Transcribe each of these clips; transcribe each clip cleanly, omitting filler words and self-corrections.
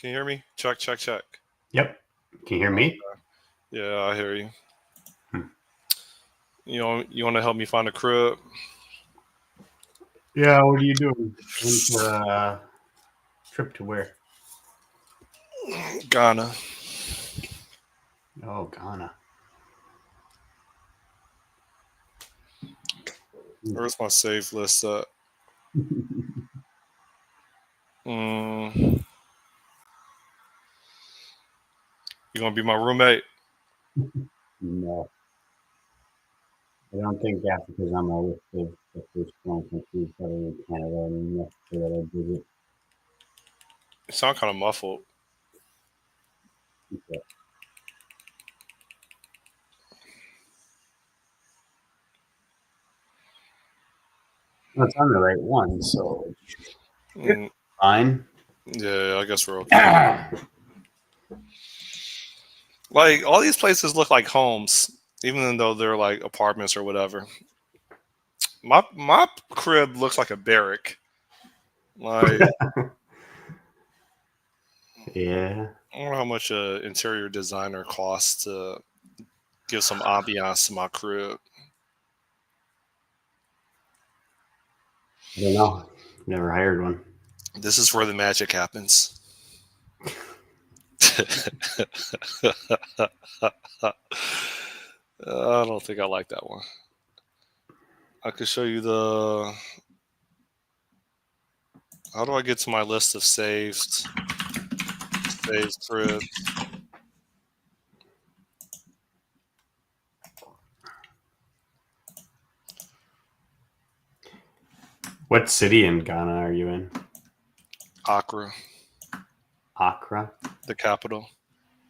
Can you hear me? Check, check, check. Yep. Can you hear me? Yeah, I hear you. Hmm. You want to help me find a crib? Yeah, what are you doing? Trip to where? Ghana. Oh, Ghana. Where's my save list at? Mm, you gonna be my roommate? No, I don't think Africa's on my list of the first 20 countries other than Canada and Mexico that I visit. You sound kind of muffled. Okay. Well, it's on the right one, so Mm, fine. yeah, I guess we're okay. Like all these places look like homes, even though they're like apartments or whatever. My crib looks like a barrack. Like Yeah. I don't know how much a interior designer costs to give some ambiance to my crib. I don't know. Never hired one. This is where the magic happens. I don't think I like that one. I could show you the. How do I get to my list of saved cribs? What city in Ghana are you in? Accra, Accra, the capital.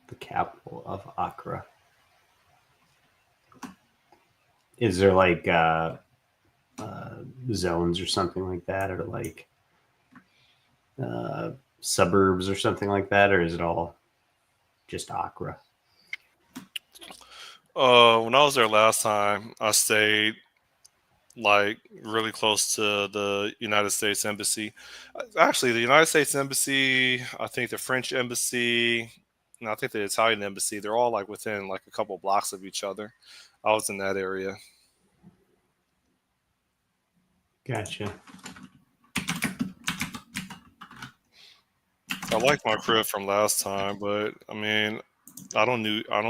the capital of Accra. Is there like zones or something like that, or like uh, suburbs or something like that, or is it all just Accra? When I was there last time, I stayed like really close to the United States Embassy. Actually, the United States Embassy, I think the French Embassy, and I think the Italian Embassy, they're all like within like a couple blocks of each other. I was in that area. Gotcha. I like my crib from last time, but I mean, I don't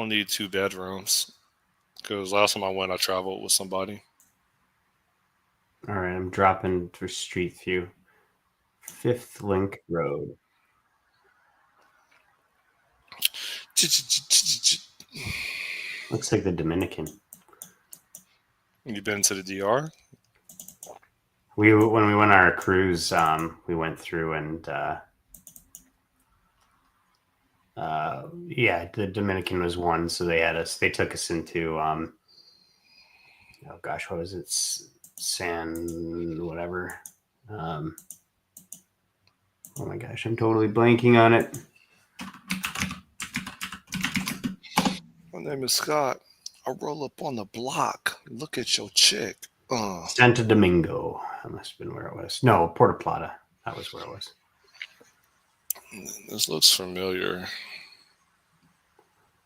need two bedrooms because last time I went, I traveled with somebody. All right, I'm dropping for Street View. Fifth Link Road. Looks like the Dominican. You been to the DR? When we went on our cruise, we went through and yeah, the Dominican was one. So they took us into oh gosh, what was it? San whatever. Um, oh my gosh, I'm totally blanking on it. My name is Scott. I roll up on the block. Look at your chick. Santo Domingo. That must have been where it was. No, Puerto Plata. That was where it was. This looks familiar.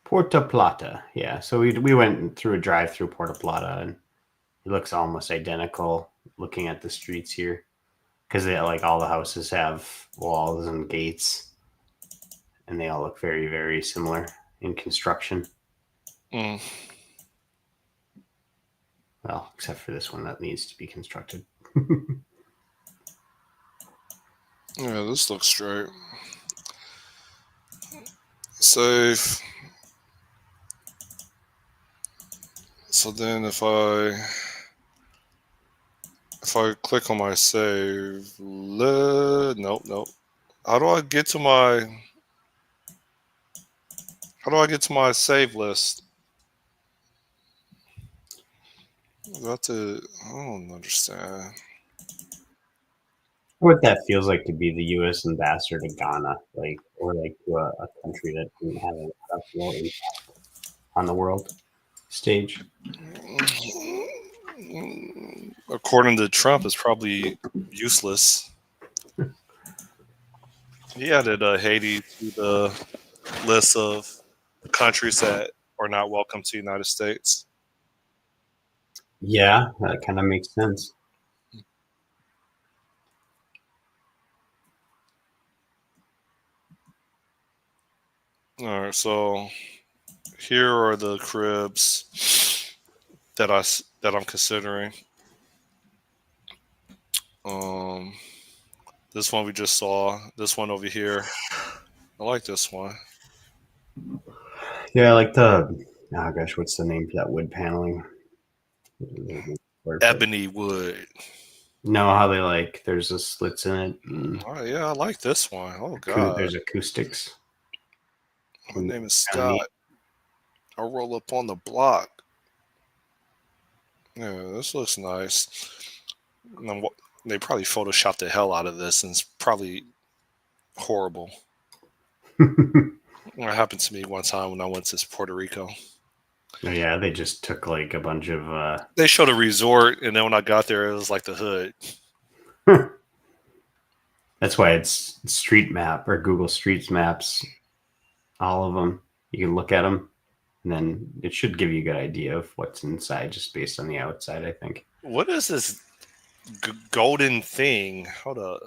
Puerto Plata. Yeah. So we went through a drive through Puerto Plata, and it looks almost identical. Looking at the streets here, because they like all the houses have walls and gates, and they all look very very similar in construction. Mm. Well, except for this one that needs to be constructed. Yeah, this looks straight. Save. So then if I click on my save, nope, nope. How do I get to my save list? I don't understand. What that feels like to be the U.S. ambassador to Ghana, like or like to a country that didn't have an industrial impact on the world stage. According to Trump, it's probably useless. He added Haiti to the list of countries that are not welcome to the United States. Yeah, that kind of makes sense. All right, so here are the cribs that I'm considering. Um, this one we just saw. This one over here. I like this one. Yeah, I like the oh gosh, what's the name for that wood paneling? Word for it. Ebony wood. No, how they like there's the slits in it. And Oh yeah, I like this one. Oh God, there's acoustics. my And name is kind of neat. Scott. I roll up on the block. Yeah, this looks nice. And then they probably photoshopped the hell out of this, and it's probably horrible. It happened to me one time when I went to Puerto Rico. Oh, yeah, they just took like a bunch of They showed a resort, and then when I got there, it was like the hood. that's why it's Street Map or Google Streets Maps, all of them. You can look at them and then it should give you a good idea of what's inside just based on the outside, I think. What is this golden thing? Hold up.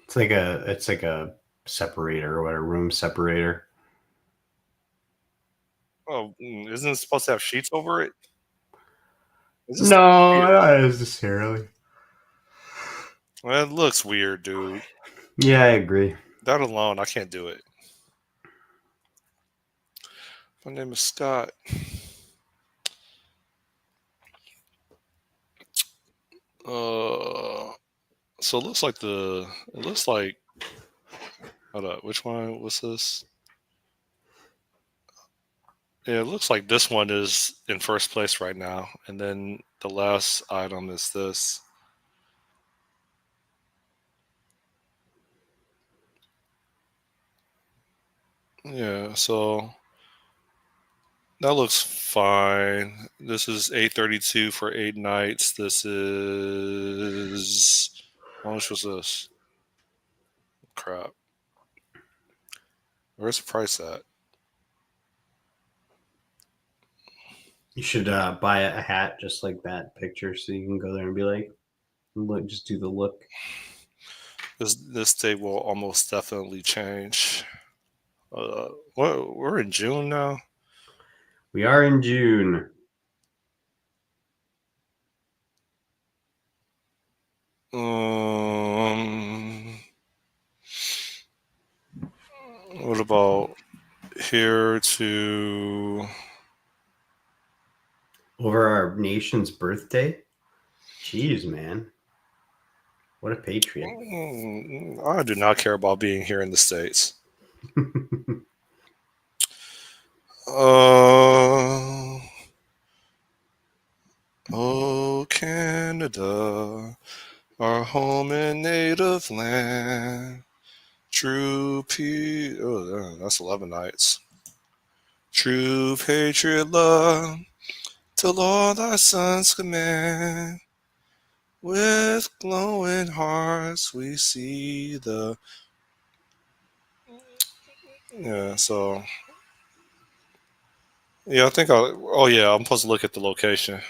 It's like a separator or what a room separator. Oh, isn't it supposed to have sheets over it? Is this No, weird? not necessarily. Well, it looks weird, dude. Yeah, I agree. That alone, I can't do it. My name is Scott. Uh, so it looks like it looks like, hold up, which one was this? Yeah, it looks like this one is in first place right now, and then the last item is this. Yeah, so that looks fine. This is 832 for 8 nights. This is how much was this? Crap. Where's the price at? You should buy a hat just like that picture so you can go there and be like, look, just do the look. This day will almost definitely change. What we're in June now. We are in June. Um, what about here to Over our nation's birthday? Jeez, man. What a patriot. I do not care about being here in the States. Uh, oh, Canada, our home and native land. True peace. Oh, that's 11 nights. True patriot love, till all thy sons command. With glowing hearts, we see the. Yeah, so. Yeah, I think I. Oh, yeah, I'm supposed to look at the location.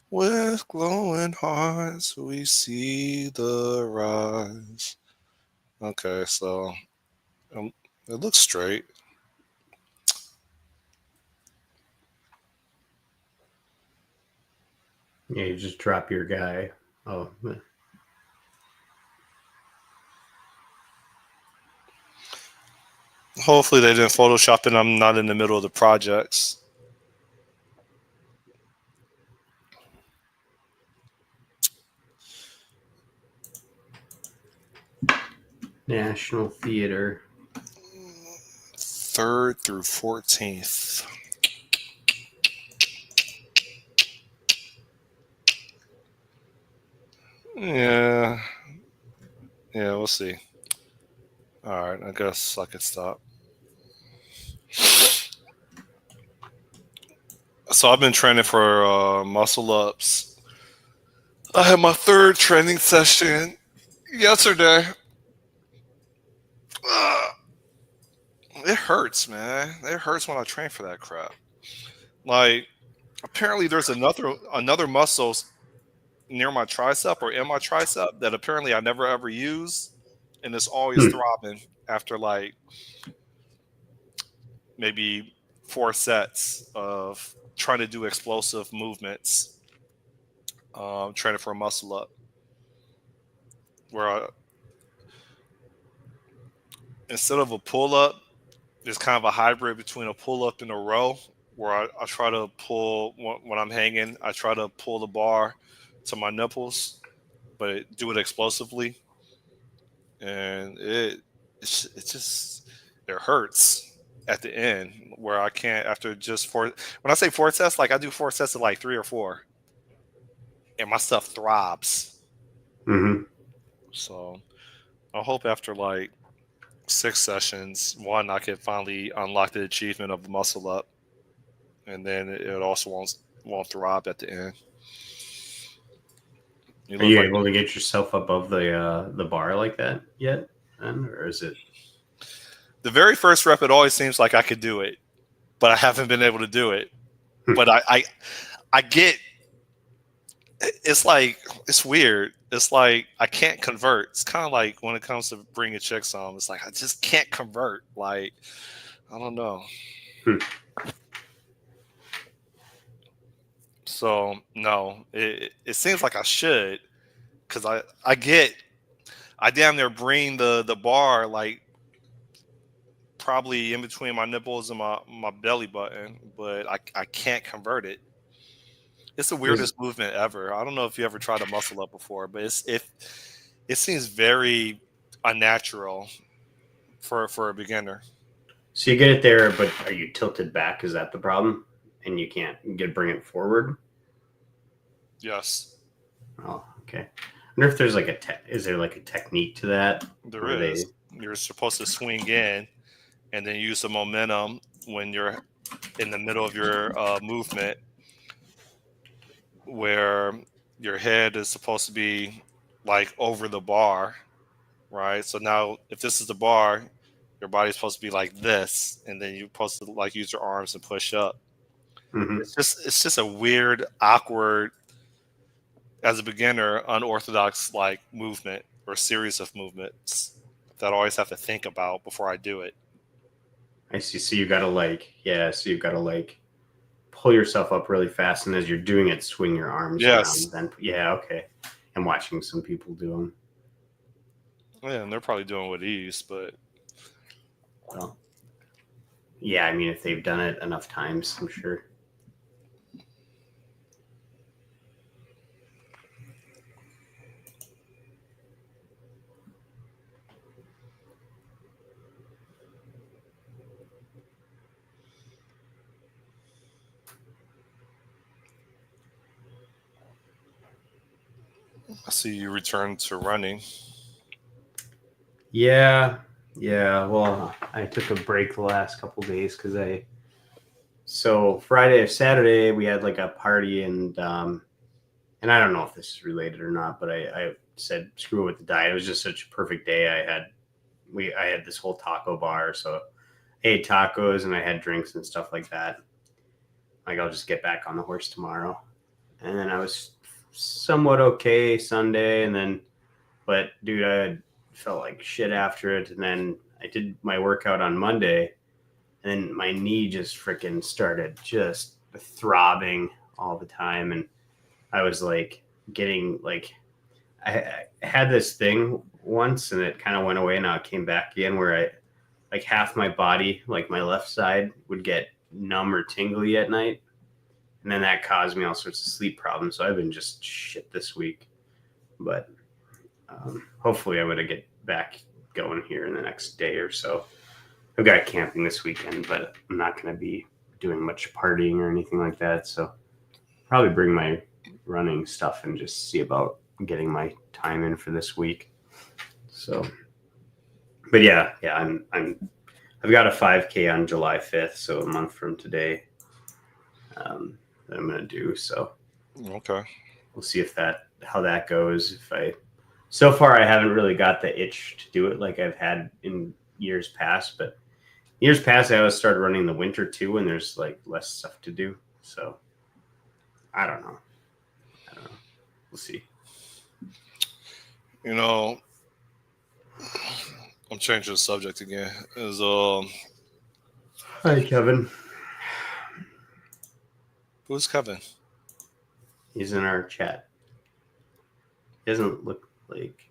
With glowing hearts, we see the rise. Okay, so um, it looks straight. Yeah, you just drop your guy. Oh, Hopefully, they didn't Photoshop it. I'm not in the middle of the projects. National Theater. 3rd through 14th. Yeah, yeah, we'll see. All right, I guess I could stop. So I've been training for muscle ups. I had my third training session Yesterday, uh, it hurts, man. It hurts when I train for that crap. Like, apparently, there's another muscle near my tricep or in my tricep that apparently I never ever use, and it's always Hmm. throbbing after like maybe 4 sets of trying to do explosive movements, training for a muscle up. Where instead of a pull up, it's kind of a hybrid between a pull up and a row. Where I try to pull when I'm hanging, I try to pull the bar to my nipples, but do it explosively, and it just it hurts at the end where I can't after just four. When I say 4 sets, like I do 4 sets of like 3 or 4, and my stuff throbs. Hmm. So I hope after like 6 sessions, one I can finally unlock the achievement of the muscle up, and then it also won't throb at the end. You Are look you like able to get yourself above the bar like that yet? Then, or is it? the very first rep. It always seems like I could do it, but I haven't been able to do it. Hmm. But I get it's like it's weird. It's like I can't convert. It's kind of like when it comes to bringing chicks home. It's like I just can't convert. Like I don't know. Hmm. So no, it seems like I should because I damn near bring the bar like probably in between my nipples and my belly button, but I can't convert it. It's the There's weirdest movement ever. I don't know if you ever tried to muscle up before, but it seems very unnatural for a beginner. so you get it there, but are you tilted back? Is that the problem? And you can't bring it forward? Yes, Oh, okay. I wonder if there's like is there like a technique to that there where is. they? You're supposed to swing in and then use the momentum when you're in the middle of your movement, where your head is supposed to be like over the bar, right? So now, if this is the bar, your body's supposed to be like this, and then you're supposed to like use your arms and push up. Hmm. It's just a weird, awkward, as a beginner, unorthodox like movement or series of movements that I always have to think about before I do it. I see. So you gotta like, yeah. So you've got to like pull yourself up really fast, and as you're doing it, swing your arms around. Yes, Then, yeah, okay. I'm watching some people do them. yeah, and they're probably doing with ease, but Well, yeah. I mean, if they've done it enough times, I'm sure. I see you return to running. Yeah, yeah. Well, I took a break the last couple days because so Friday or Saturday we had like a party and I don't know if this is related or not, but I said screw it with the diet. It was just such a perfect day. I had this whole taco bar, so I ate tacos and I had drinks and stuff like that. Like I'll just get back on the horse tomorrow, and then I was somewhat okay Sunday, and then but dude, I felt like shit after it, and then I did my workout on Monday, and then my knee just freaking started just throbbing all the time, and I was like getting like I had this thing once, and it kind of went away. Now it came back again, where I like half my body, like my left side, would get numb or tingly at night, and then that caused me all sorts of sleep problems. So I've been just shit this week, but hopefully I'm gonna get back going here in the next day or so. I've got camping this weekend, but I'm not gonna be doing much partying or anything like that. So probably bring my running stuff and just see about getting my time in for this week. So, but yeah, I've got a 5K on July 5th, so a month from today, that I'm gonna do. So Okay. we'll see if how that goes. If I So far, I haven't really got the itch to do it like I've had in years past. But years past, I always started running the winter too, when there's like less stuff to do. So I don't know. I don't know. We'll see. You know, I'm changing the subject again. Is Hi, Kevin. who's Kevin? He's in our chat. He doesn't look like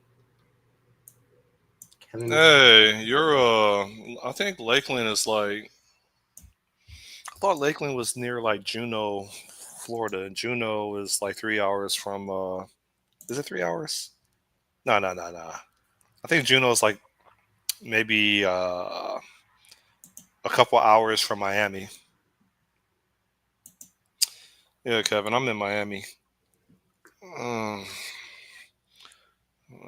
Kevin. Hey, you're I think Lakeland is like, I thought Lakeland was near like Juneau, Florida. And Juneau is like 3 hours from is it 3 hours? No, no, no, no. I think Juneau is like maybe a couple hours from Miami. Yeah, Kevin, I'm in Miami. Um,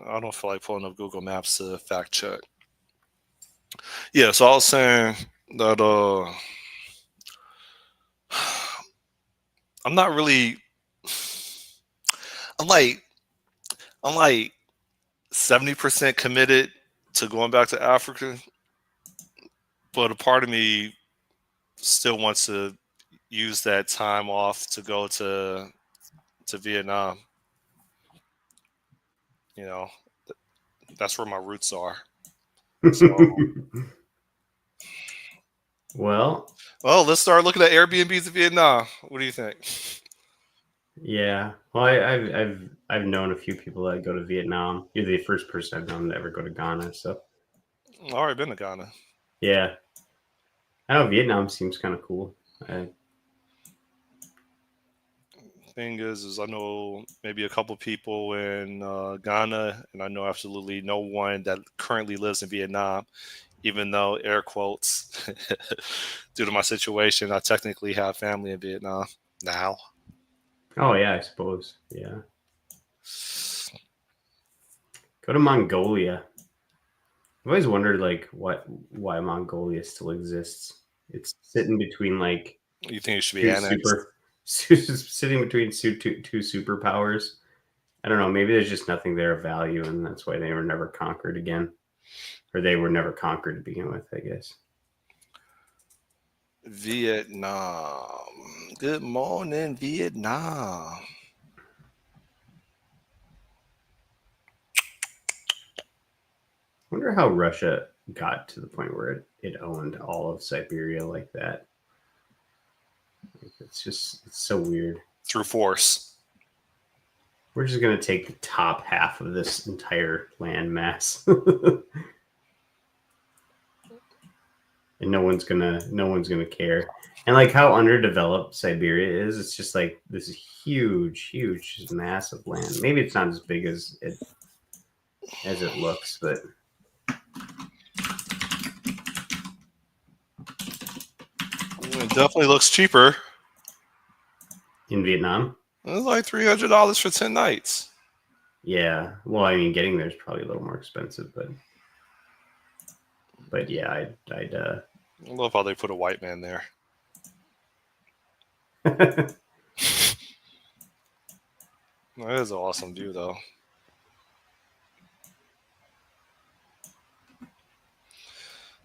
I don't feel like pulling up Google Maps to fact check. Yeah, so I was saying that I'm not really. I'm like I'm like 70% committed to going back to Africa, but a part of me still wants to use that time off to go to Vietnam. You know, that's where my roots are. So, Well, well, let's start looking at Airbnbs in Vietnam. What do you think? yeah. Well, I've known a few people that go to Vietnam. You're the first person I've known to ever go to Ghana. So I've already been to Ghana. yeah, I know Vietnam seems kind of cool. I, Thing is I know maybe a couple people in Ghana, and I know absolutely no one that currently lives in Vietnam. Even though air quotes, due to my situation, I technically have family in Vietnam now. oh yeah, I suppose. Yeah, go to Mongolia. I've always wondered like why Mongolia still exists. It's sitting between like You think it should be two annexed? super sitting between two superpowers. I don't know. Maybe there's just nothing there of value, and that's why they were never conquered again, or they were never conquered to begin with. I guess. Vietnam. Good morning, Vietnam. I wonder how Russia got to the point where it owned all of Siberia like that. Like, it's so weird. Through force. We're just gonna take the top half of this entire land mass, and no one's gonna care. And like how underdeveloped Siberia is, it's just like this huge, just massive land. Maybe it's not as big as it looks, but It definitely looks cheaper. in Vietnam, It's like $300 for 10 nights. yeah. Well, I mean, getting there is probably a little more expensive, but yeah, I'd I love how they put a white man there. That is an awesome view, though.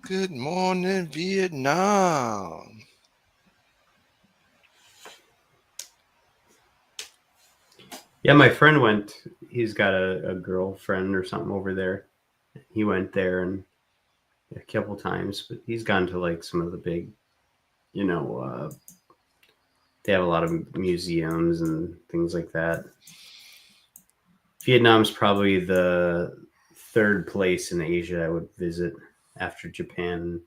Good morning, Vietnam. Yeah, my friend went. He's got a girlfriend or something over there. He went there and a couple times, but he's gone to like some of the big, you know, they have a lot of museums and things like that. Vietnam's probably the third place in Asia I would visit after Japan,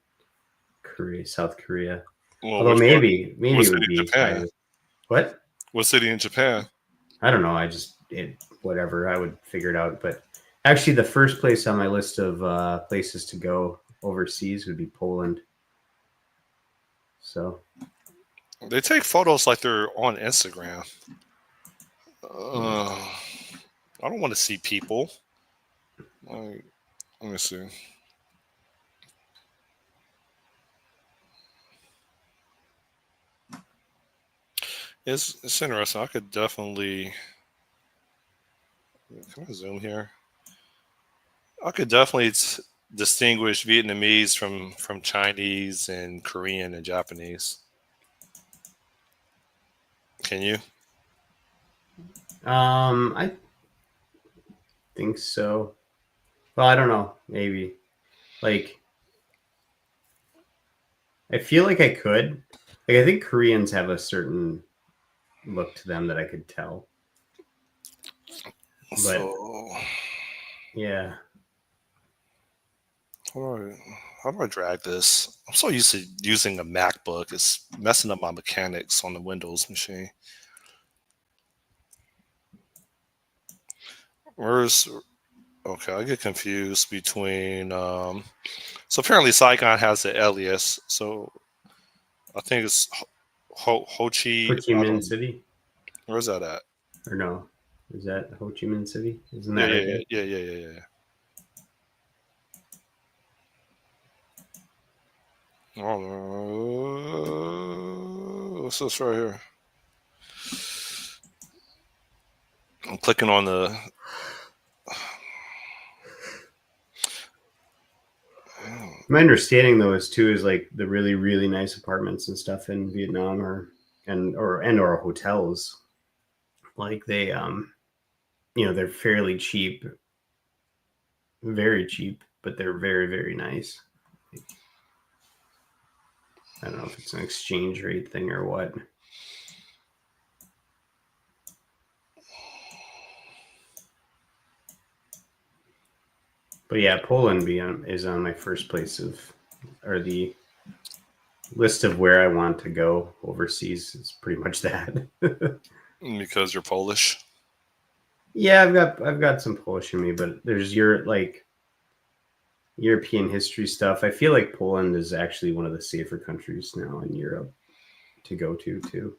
Korea, South Korea. Well, Although which part? maybe What it would city in be tied Japan? with what? What city in Japan? I don't know. I just whatever. I would figure it out. But actually, the first place on my list of places to go overseas would be Poland. So They take photos like they're on Instagram. Uh, I don't want to see people. Like, let me see. It's interesting. I could definitely. Can I zoom here? I could definitely distinguish Vietnamese from Chinese and Korean and Japanese. Can you? I think so. Well, I don't know. Maybe. Like, I feel like I could. Like, I think Koreans have a certain look to them that I could tell. But So yeah, how do how do I drag this? I'm so used to using a MacBook. It's messing up my mechanics on the Windows machine. Where's okay? I get confused between. So apparently, Saigon has an alias. So I think it's Ho Chi. Ho Chi I Minh don't. City, Where's that at? or no? Is that Ho Chi Minh City? Isn't Yeah, that yeah, right yeah, there? yeah, yeah, yeah, yeah. What's this right here? I'm clicking on the. My understanding though is too is like the really really nice apartments and stuff in Vietnam or hotels, like they they're fairly cheap, very cheap, but they're very very nice. Like, I don't know if it's an exchange rate thing or what. But yeah, Poland is on my first place of, or the list of where I want to go overseas. It's pretty much that. Because you're Polish. Yeah, I've got some Polish in me, but there's your like European history stuff. I feel like Poland is actually one of the safer countries now in Europe to go to too.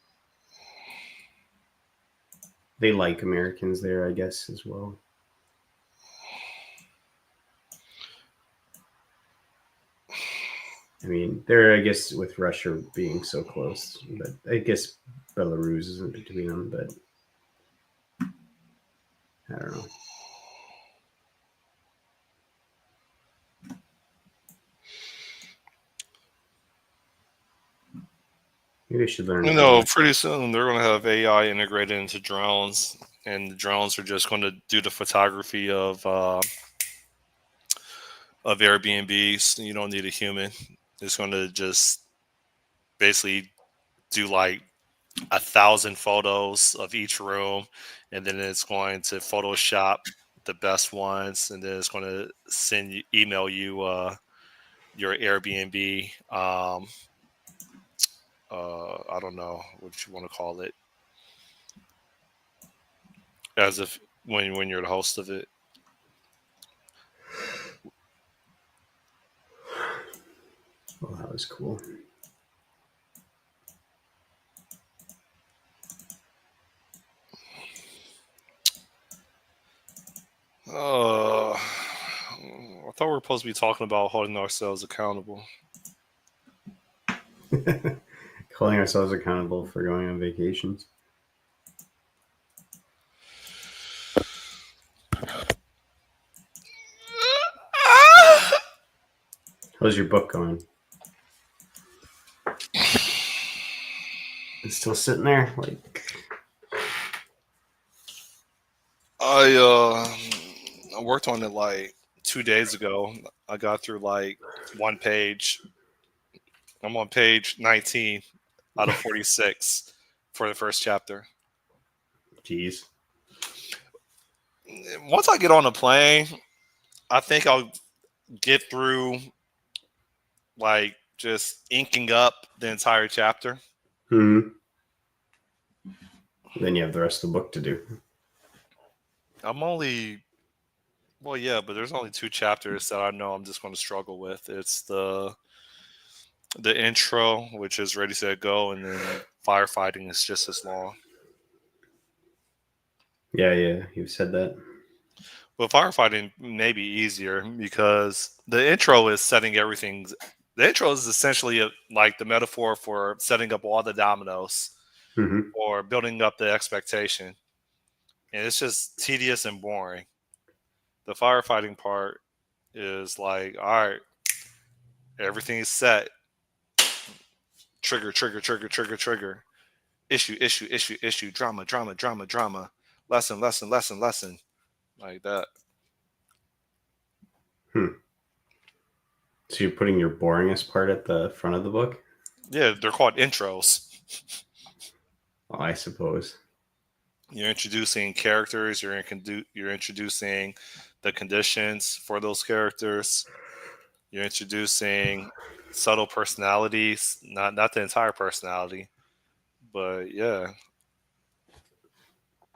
They like Americans there, I guess, as well. I mean, they're I guess with Russia being so close, but I guess Belarus isn't between them. But I don't know. Maybe I should learn You know, Polish. pretty soon they're going to have AI integrated into drones, and the drones are just going to do the photography of Airbnbs. You don't need a human. It's going to just basically do like 1,000 photos of each room, and then it's going to Photoshop the best ones, and then it's going to email you your Airbnb. I don't know what you want to call it, as if when you're the host of it. Oh, that was cool. I thought we were supposed to be talking about holding ourselves accountable. Calling ourselves accountable for going on vacations. How's your book going? It's still sitting there, like. I worked on it like 2 days ago. I got through like one page. I'm on page 19 out of 46 for the first chapter. Jeez. Once I get on a plane, I think I'll get through like just inking up the entire chapter. Hmm. Then you have the rest of the book to do. I'm only well, yeah, but there's only two chapters that I know I'm just going to struggle with. It's the intro, which is ready set go, and then firefighting is just as long. Yeah, yeah, you've said that. But firefighting may be easier because the intro is setting everything. The intro is essentially like the metaphor for setting up all the dominoes Hmm. or building up the expectation. And it's just tedious and boring. The firefighting part is like, all right, everything is set. Trigger, trigger, trigger, trigger, trigger. Issue, issue, issue, issue. Drama, drama, drama, drama. Lesson, lesson, lesson, lesson. Like that. Hmm. So you're putting your boringest part at the front of the book? Yeah, they're called intros. Oh, I suppose. You're introducing characters. You're introducing the conditions for those characters. You're introducing subtle personalities, not the entire personality, but yeah.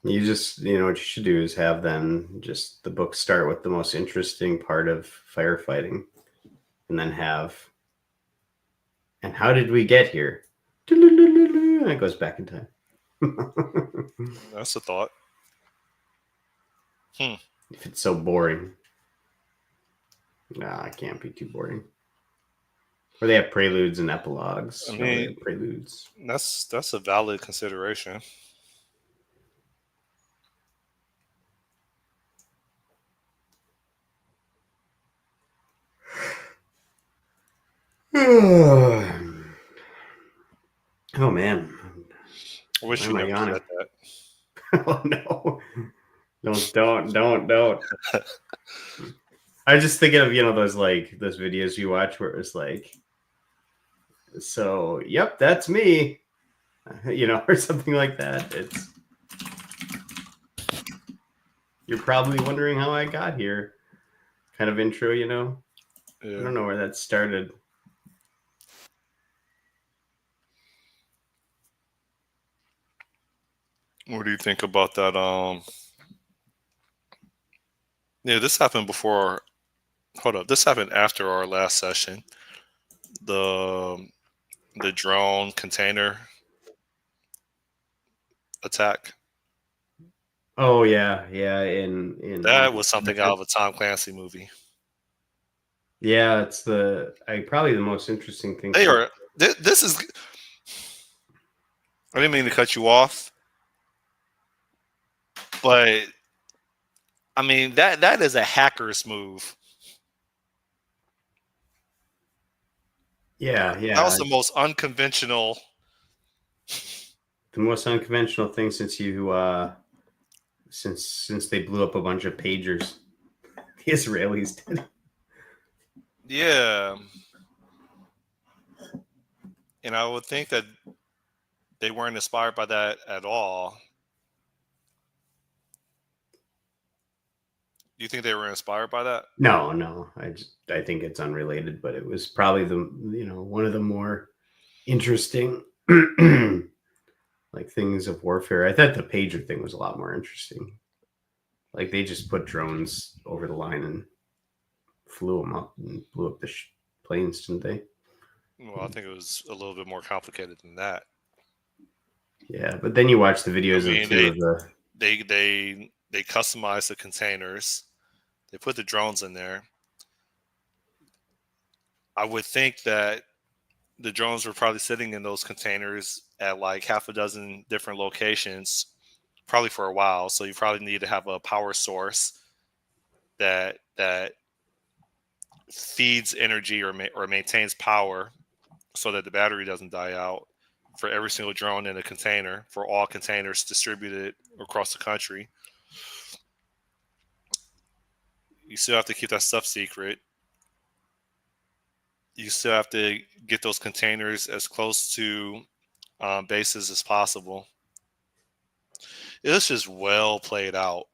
You just, what you should do is have then just the book start with the most interesting part of firefighting, and then have, and how did we get here? And it goes back in time. That's a thought. Hmm. If it's so boring. Nah, it can't be too boring. Or they have preludes and epilogues. I Oh, they mean, have preludes. that's a valid consideration. Oh man, I why wish you am I never yawning? said that. Oh no! Don't. I was just thinking of those those videos you watch where it's like, so yep, that's me, or something like that. You're probably wondering how I got here. Kind of intro, I Yeah. don't know where that started. What do you think about that? Yeah, this happened before. Hold up, this happened after our last session. The the drone container attack. Oh yeah, in That was something out America. of a Tom Clancy movie. Yeah, it's probably the most interesting thing They so. are. This is. I didn't mean to cut you off, but I mean that is a hacker's move. Yeah, That yeah, was the most unconventional. the most unconventional thing since since they blew up a bunch of pagers. The Israelis did. Yeah, and I would think that they weren't inspired by that at all. Do you think they were inspired by that? No. I think it's unrelated, but it was probably the one of the more interesting like things of warfare. I thought the pager thing was a lot more interesting. Like they just put drones over the line and flew them up and blew up the planes, didn't they? Well, I think it was a little bit more complicated than that. Yeah, but then you watch the I videos of mean, two of the. they customized the containers. They put the drones in there. I would think that the drones were probably sitting in those containers at like half a dozen different locations, probably for a while. So you probably need to have a power source that feeds energy or maintains power so that the battery doesn't die out for every single drone in a container for all containers distributed across the country. You still have to keep that stuff secret. You still have to get those containers as close to bases as possible. It was just well played out,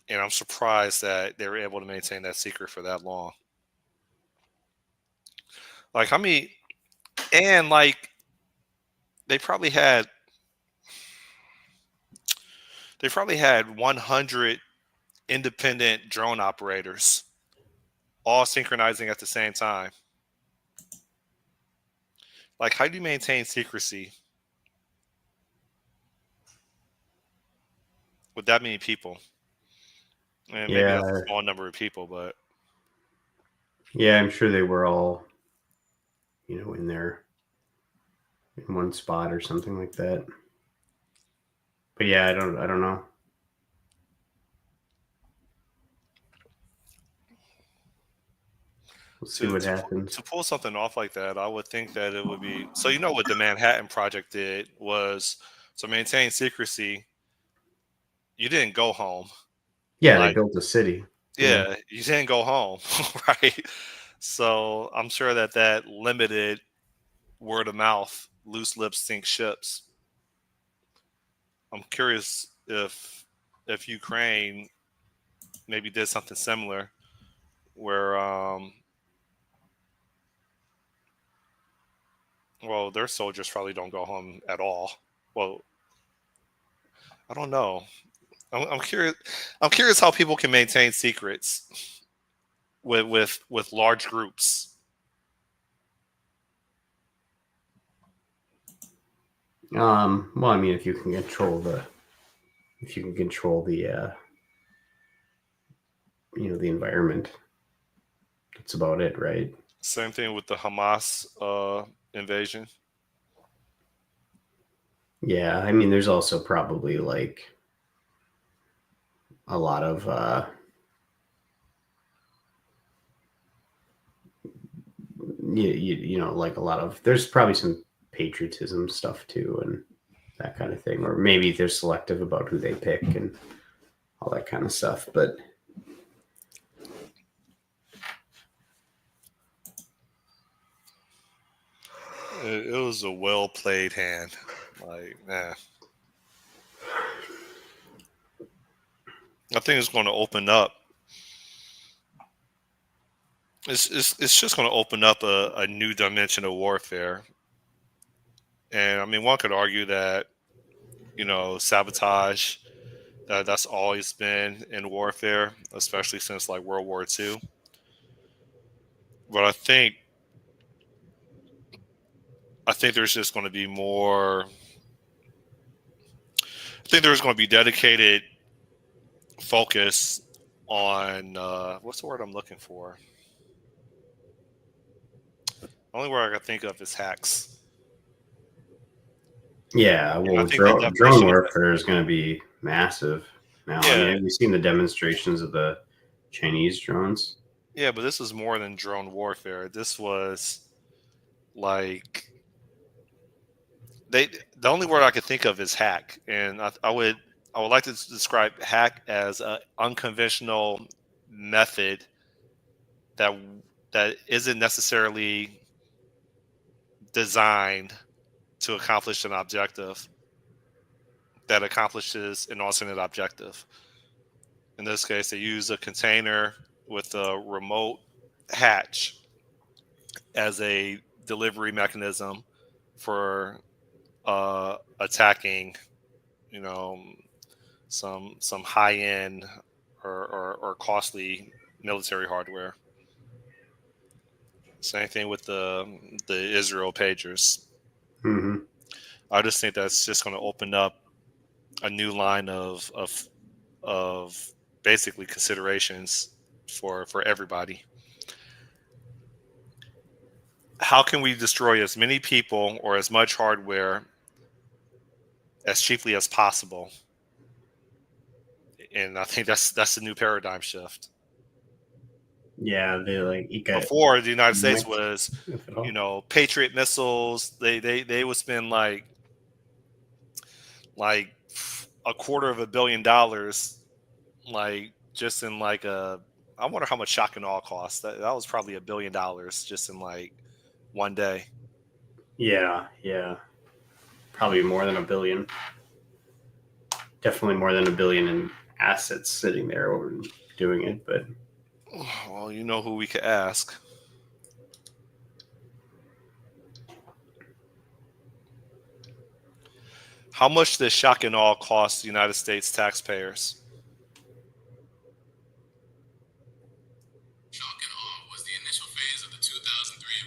and I'm surprised that they were able to maintain that secret for that long. Like, I mean, and like they probably had they probably had 100 independent drone operators all synchronizing at the same time. Like, how do you maintain secrecy with that many people? And maybe Yeah, that's a small number of people, but yeah, I'm sure they were all in there in one spot or something like that. But yeah, I don't know. We'll see to what to pu- happens. to pull something off like that, I would think that it would be so. You know what the Manhattan Project did was to maintain secrecy. You didn't go home, Yeah, they like built a city. Yeah. yeah, you didn't go home, right? So I'm sure that that limited word of mouth, loose lips sink ships. I'm curious if Ukraine maybe did something similar where well their soldiers probably don't go home at all. Well, I don't know. I'm curious. I'm curious how people can maintain secrets with large groups. Well, I mean, if you can control the environment, that's about it, right? Same thing with the Hamas invasion. Yeah, I mean, there's also probably like a lot of like a lot of there's probably some patriotism stuff too, and that kind of thing, or maybe they're selective about who they pick and all that kind of stuff. But It was a well played hand. Like, man, I think it's going to open up. It's just going to open up a new dimension of warfare. And I mean, one could argue that sabotage that's always been in warfare, especially since like World War II. But I think there's just going to be more. I think there's going to be dedicated focus on what's the word I'm looking for. The only word I can think of is hacks, yeah, and I well, think the drone definition of warfare is going to be massive now. I mean, yeah, have you seen the demonstrations of the Chinese drones? yeah, but this was more than drone warfare. This was like they. The only word I could think of is hack, and I would like to describe hack as an unconventional method that that isn't necessarily designed to accomplish an objective that accomplishes an alternate objective. In this case, they use a container with a remote hatch as a delivery mechanism for attacking, you know, some high end or costly military hardware. Same thing with the Israel pagers. Hmm. I just think that's just going to open up a new line of basically considerations for everybody. How can we destroy as many people or as much hardware as cheaply as possible? And I think that's the new paradigm shift. Yeah, they like Before the United States economics, was, if at all. Patriot missiles. They would spend like $250 million, like just in like a. I wonder how much shock and awe cost. That was probably $1 billion just in like one day. Yeah, yeah, probably more than a billion. Definitely more than a billion in assets sitting there or doing it. But Well, you know who we could ask. How much does shock and awe cost the United States taxpayers? Shock and awe was the initial phase of the 2003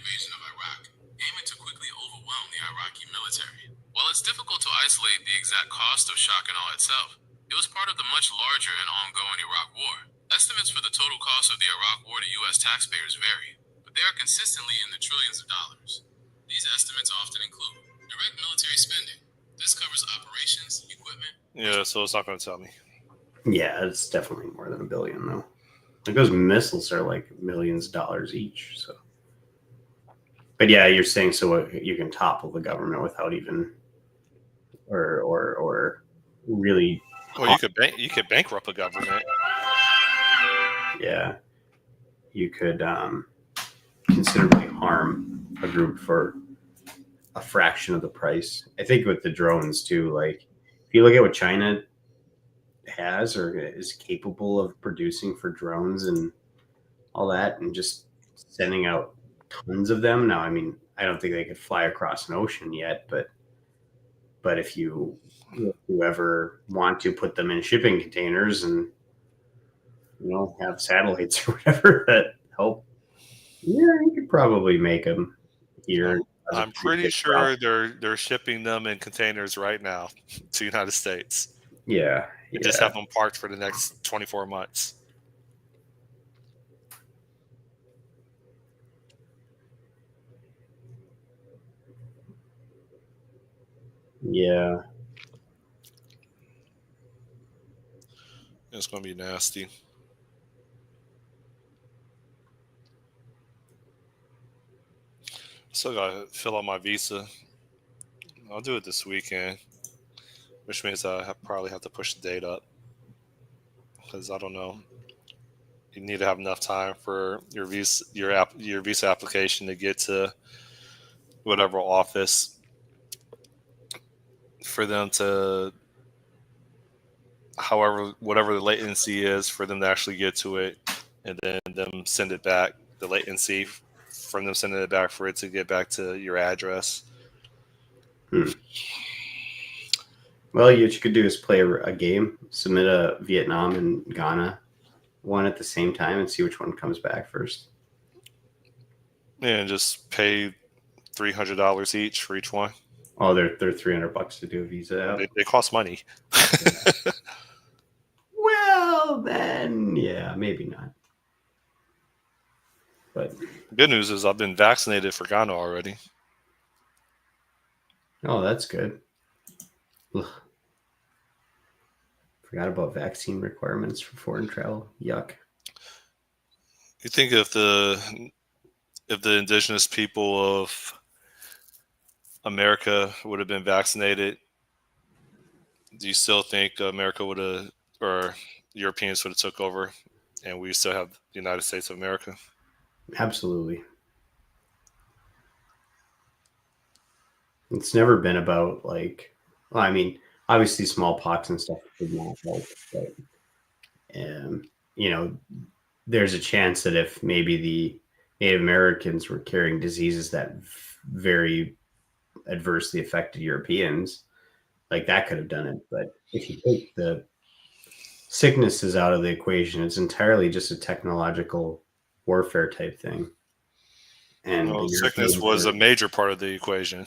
invasion of Iraq, aiming to quickly overwhelm the Iraqi military. While it's difficult to isolate the exact cost of shock and awe itself, it was part of the much larger and ongoing Iraq War. Estimates for the total cost of the Iraq War to U.S. taxpayers vary, but they are consistently in the trillions of dollars. These estimates often include direct military spending. This covers operations, equipment. Yeah, so it's not going to tell me. yeah, it's definitely more than a billion though. Like those missiles are like millions of dollars each. So, but yeah, you're saying so you can topple the government without even or really. Well, you could bankrupt a government. Yeah, you could considerably harm a group for a fraction of the price. I think with the drones too, like if you look at what China has or is capable of producing for drones and all that, and just sending out tons of them. Now, I mean, I don't think they could fly across an ocean yet, but if you ever want to put them in shipping containers and have satellites or whatever that help, yeah, you could probably make them here. I'm pretty sure they're shipping them in containers right now to the United States. Yeah, and just have them parked for the next 24 months. Yeah. It's going to be nasty. Still got to fill out my visa. I'll do it this weekend, which means I probably have to push the date up because I don't know. You need to have enough time for your visa application to get to whatever office for them to, whatever the latency is for them to actually get to it, and then them send it back. The latency from them sending it back for it to get back to your address. Well, what you could do is play a game, submit a Vietnam and Ghana one at the same time, and see which one comes back first. And just pay $300 each for each one. Oh, they're $300 to do a visa out. They cost money. Well, then, yeah, maybe not. But good news is I've been vaccinated for Ghana already. Oh, that's good. Ugh. Forgot about vaccine requirements for foreign travel. Yuck. You think if the indigenous people of America would have been vaccinated, do you still think America would have, or Europeans would have took over, and we still have the United States of America? Absolutely. It's never been about like, well, I mean, obviously smallpox and stuff did not help, but there's a chance that if maybe the Native Americans were carrying diseases that very adversely affected Europeans, like that could have done it. But if you take the sicknesses out of the equation, it's entirely just a technological warfare type thing. And sickness was a major part of the equation.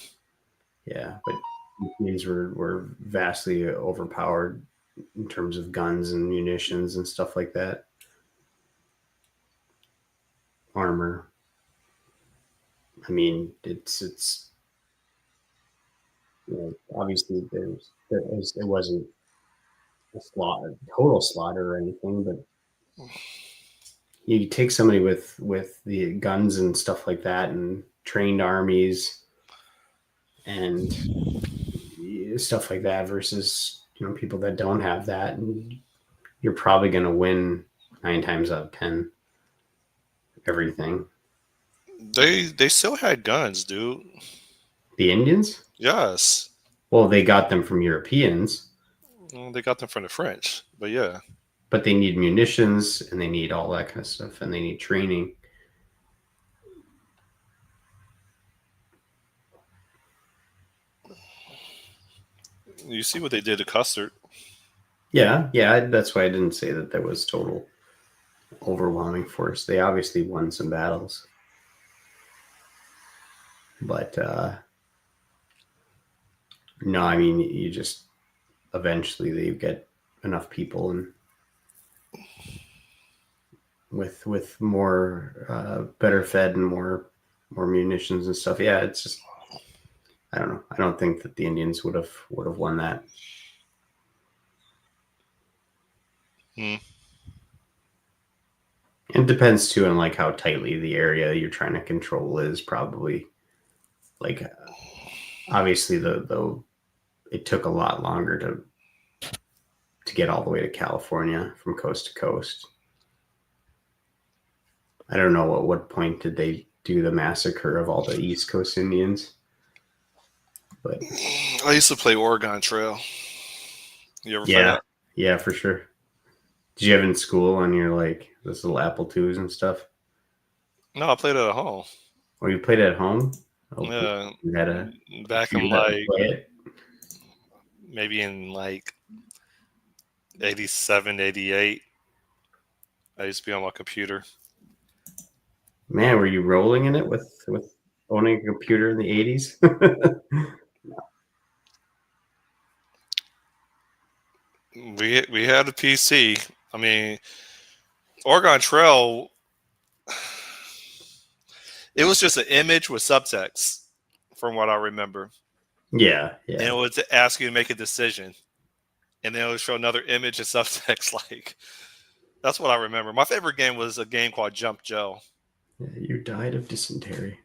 Yeah, but Europeans were vastly overpowered in terms of guns and munitions and stuff like that. Armor. I mean, it's obviously it wasn't a total slaughter or anything, but you take somebody with the guns and stuff like that and trained armies and stuff like that versus people that don't have that, and you're probably going to win 9 times out of 10 everything. They still had guns, dude. The Indians? Yes. Well, they got them from Europeans. Well, they got them from the French, but yeah. But they need munitions and they need all that kind of stuff, and they need training. You see what they did to Custard. Yeah, that's why I didn't say that there was total overwhelming force. They obviously won some battles. But no, I mean, you just eventually they get enough people and with more better fed and more munitions and stuff. Yeah, it's just, I don't know. I don't think that the Indians would have won that. It depends too on like how tightly the area you're trying to control is. Probably like obviously the it took a lot longer to get all the way to California from coast to coast. I don't know at what point did they do the massacre of all the East Coast Indians, but I used to play Oregon Trail. You ever play yeah, that? yeah, for sure. Did you have in school on your like those little Apple IIs and stuff? No, I played it at home. Or you played it at home? Oh, cool. Yeah, You had a back in computer that would like play it. maybe in like 87, 88. I used to be on my computer. Man, were you rolling in it with owning a computer in the 80s? We had a PC. I mean, Oregon Trail. It was just an image with subtext, from what I remember, Yeah, and it yeah. would ask you to make a decision, and then it would show another image and subtext. Like that's what I remember. My favorite game was a game called Jump Joe. Yeah, you died of dysentery.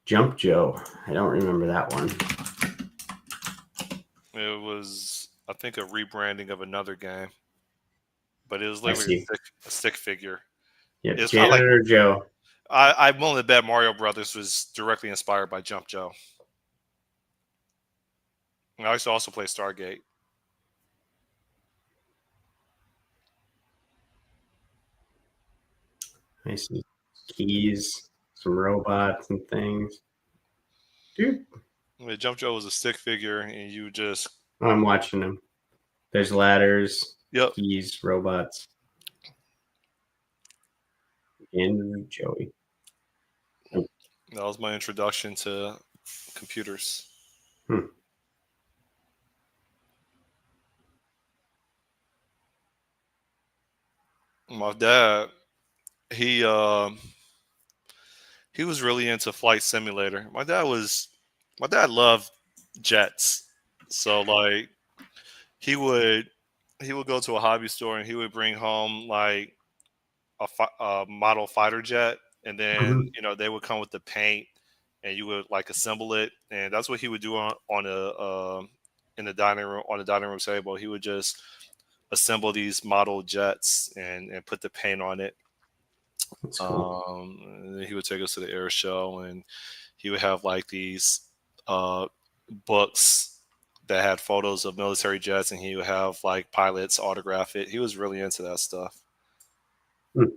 Jump Joe. I don't remember that one. It was, I think, a rebranding of another game, but it was I literally see. a stick figure. It Yep, was kind of like Janitor Joe. I'm willing to bet Mario Brothers was directly inspired by Jump Joe. And I used to also play Stargate. I see keys, some robots and things. Dude, I mean, Jump Joe was a stick figure, and you just I'm watching them. There's ladders, yep. keys, robots, and Joey. That was my introduction to computers. Hmm. My dad, he uh, he was really into Flight Simulator. My dad loved jets, so like he would he would go to a hobby store and he would bring home like a model fighter jet, and then Mhm. they would come with the paint, and you would like assemble it, and that's what he would do on in the dining room on the dining room table. He would just assemble these model jets and put the paint on it. That's cool. And then he would take us to the air show, and he would have like these uh, books that had photos of military jets, and he would have like pilots autograph it. He was really into that stuff. Hmm.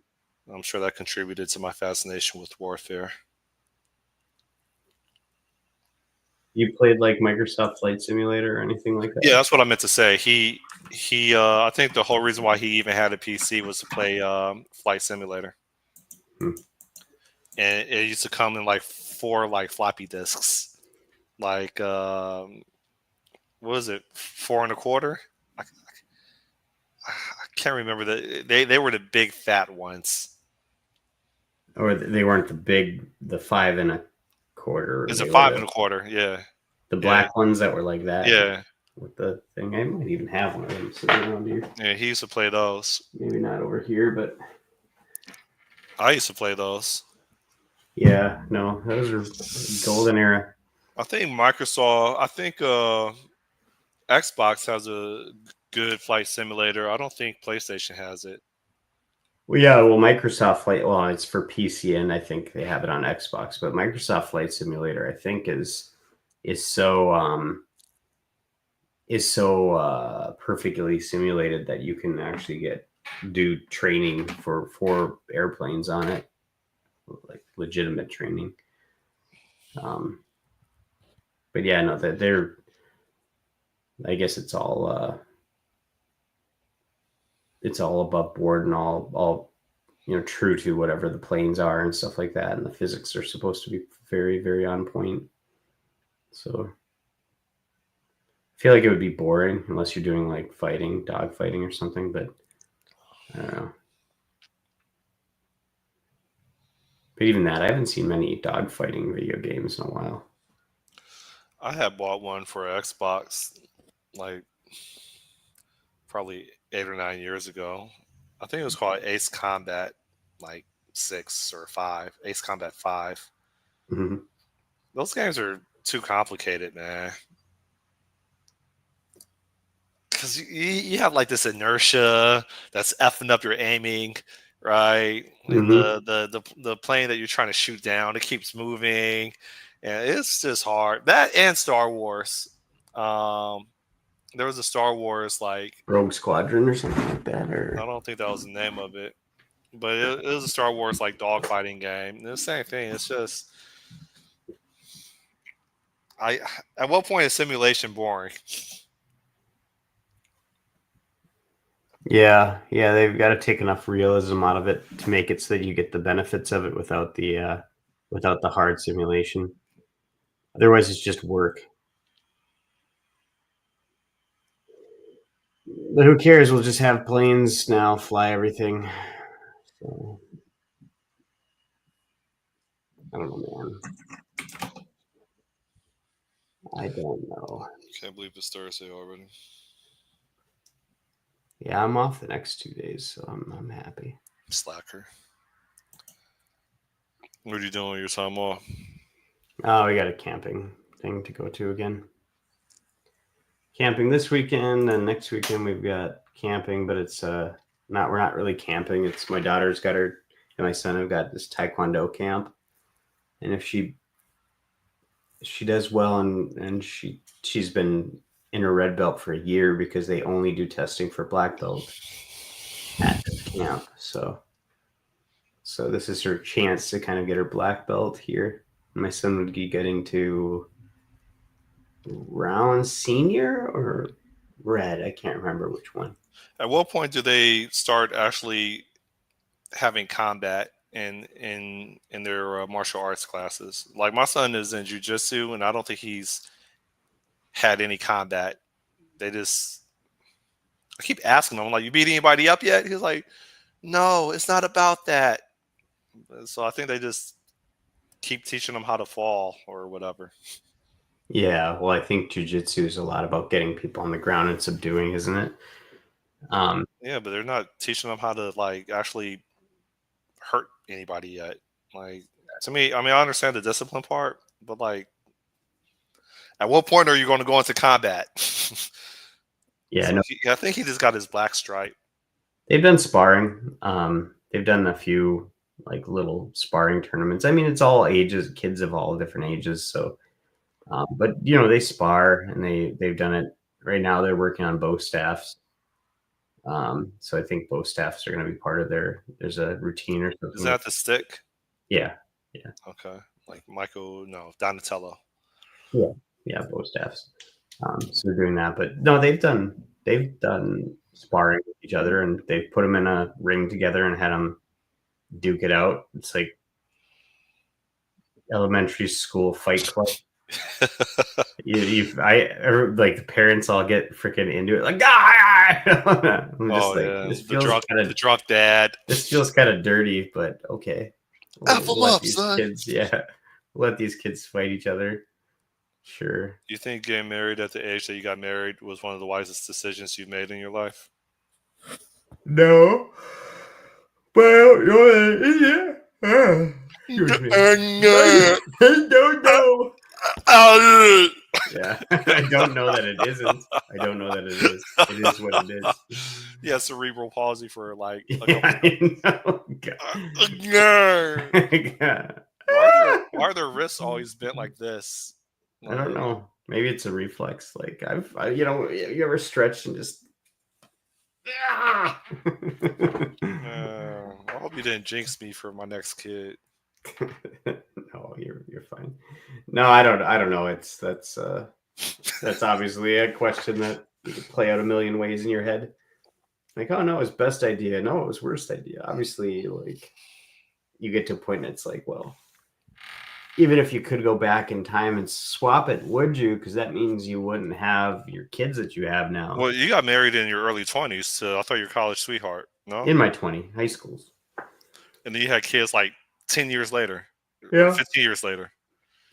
I'm sure that contributed to my fascination with warfare. You played like Microsoft Flight Simulator or anything like Yeah, that? that's what I meant to say. He I think the whole reason why he even had a PC was to play Flight Simulator, Hmm. and it used to come in like four like floppy disks, like what was it, four and a quarter? I can't remember they were the big fat ones. Or they weren't the 5 1/4. Is it They were five and a quarter? Yeah, the yeah, black ones that were like that yeah, with the thing. I might even have one of them sitting around here. yeah. He used to play those. Maybe not over here, but I used to play those. yeah, no, those are golden era. I think Microsoft. I think Xbox has a good flight simulator. I don't think PlayStation has it. Well, yeah, well, Microsoft Flight. Well, it's for PC, and I think they have it on Xbox. But Microsoft Flight Simulator, I think, is so perfectly simulated that you can actually do training for airplanes on it, like legitimate training. Um, but yeah, no, that they're. I guess it's all above board and all true to whatever the planes are and stuff like that, and the physics are supposed to be very very on point. So I feel like it would be boring unless you're doing like fighting, dog fighting or something. But I don't know. But even that, I haven't seen many dog fighting video games in a while. I had bought one for Xbox like probably 8 or 9 years ago. I think it was called Ace Combat. like 6 or 5, Ace Combat 5. Mm-hmm. Those games are too complicated, man. Because you have like this inertia that's effing up your aiming, right? And Mm-hmm. the plane that you're trying to shoot down, it keeps moving, and it's just hard. That and Star Wars. Um, there was a Star Wars like Rogue Squadron or something like that, I or don't think that was the name of it, but it was a Star Wars like dogfighting game. The same thing. It's just I. At what point is simulation boring? yeah, they've got to take enough realism out of it to make it so that you get the benefits of it without the hard simulation. Otherwise, it's just work. But who cares? We'll just have planes now fly everything. So, I don't know, man. I don't know. Can't believe it's Thursday already. Yeah, I'm off the next 2 days, so I'm happy. Slacker. What are you doing with your time off? Oh, we got a camping thing to go to again. Camping this weekend, and next weekend we've got camping, but it's we're not really camping. It's my daughter's got her and my son have got this Taekwondo camp, and if she does well and she's been in her red belt for a year because they only do testing for black belt at this camp. So this is her chance to kind of get her black belt here. My son would be getting to round senior or red. I can't remember which one. At what point do they start actually having combat in their martial arts classes? Like my son is in jujitsu, and I don't think he's had any combat. They just I keep asking him, I'm like, "You beat anybody up yet?" He's like, "No, it's not about that." So I think they just keep teaching them how to fall or whatever. Yeah, well, I think jujitsu is a lot about getting people on the ground and subduing, isn't it? Yeah, but they're not teaching them how to like actually hurt anybody yet. Like to me, I mean, I understand the discipline part, but like, at what point are you going to go into combat? Yeah, So no, I think he just got his black stripe. they've done sparring. They've done a few like little sparring tournaments. I mean, it's all ages, kids of all different ages. So, but they spar and they've done it. Right now, they're working on bow staffs. So I think bow staffs are going to be part of there's a routine or Is something. that the stick? Yeah, yeah, Okay, like Michael, no, Donatello. yeah, bow staffs. So they're doing that, but no, they've done sparring with each other, and they've put them in a ring together and had them duke it out. It's like elementary school fight club. Like the parents all get freaking into it, like I'm just Oh like yeah, this feels kind the of drunk dad. dirty, but okay. F him We'll let up, these son. kids, yeah, let these kids fight each other. Sure. You think getting married at the age that you got married was one of the wisest decisions you've made in your life? No. Well, yeah. Excuse me. I don't know. Yeah, I don't know that it isn't. I don't know that it is. It is what it is. Yeah, cerebral palsy for like a Yeah, couple I know. God. why are their wrists always bent like this? I don't Like, know. Maybe it's a reflex. Like you ever stretched and just. I hope you didn't jinx me for my next kid. No, you're fine. No, I don't know. That's obviously a question that you could play out a million ways in your head. Like, oh no, it's best idea. No, it was worst idea. Obviously, like you get to a point and it's like, well, even if you could go back in time and swap it, would you? Because that means you wouldn't have your kids that you have now. Well, you got married in your early 20s, so I thought you were a college sweetheart. No, In my high schools. and then you had kids like 10 years later, or Yeah. 15 years later.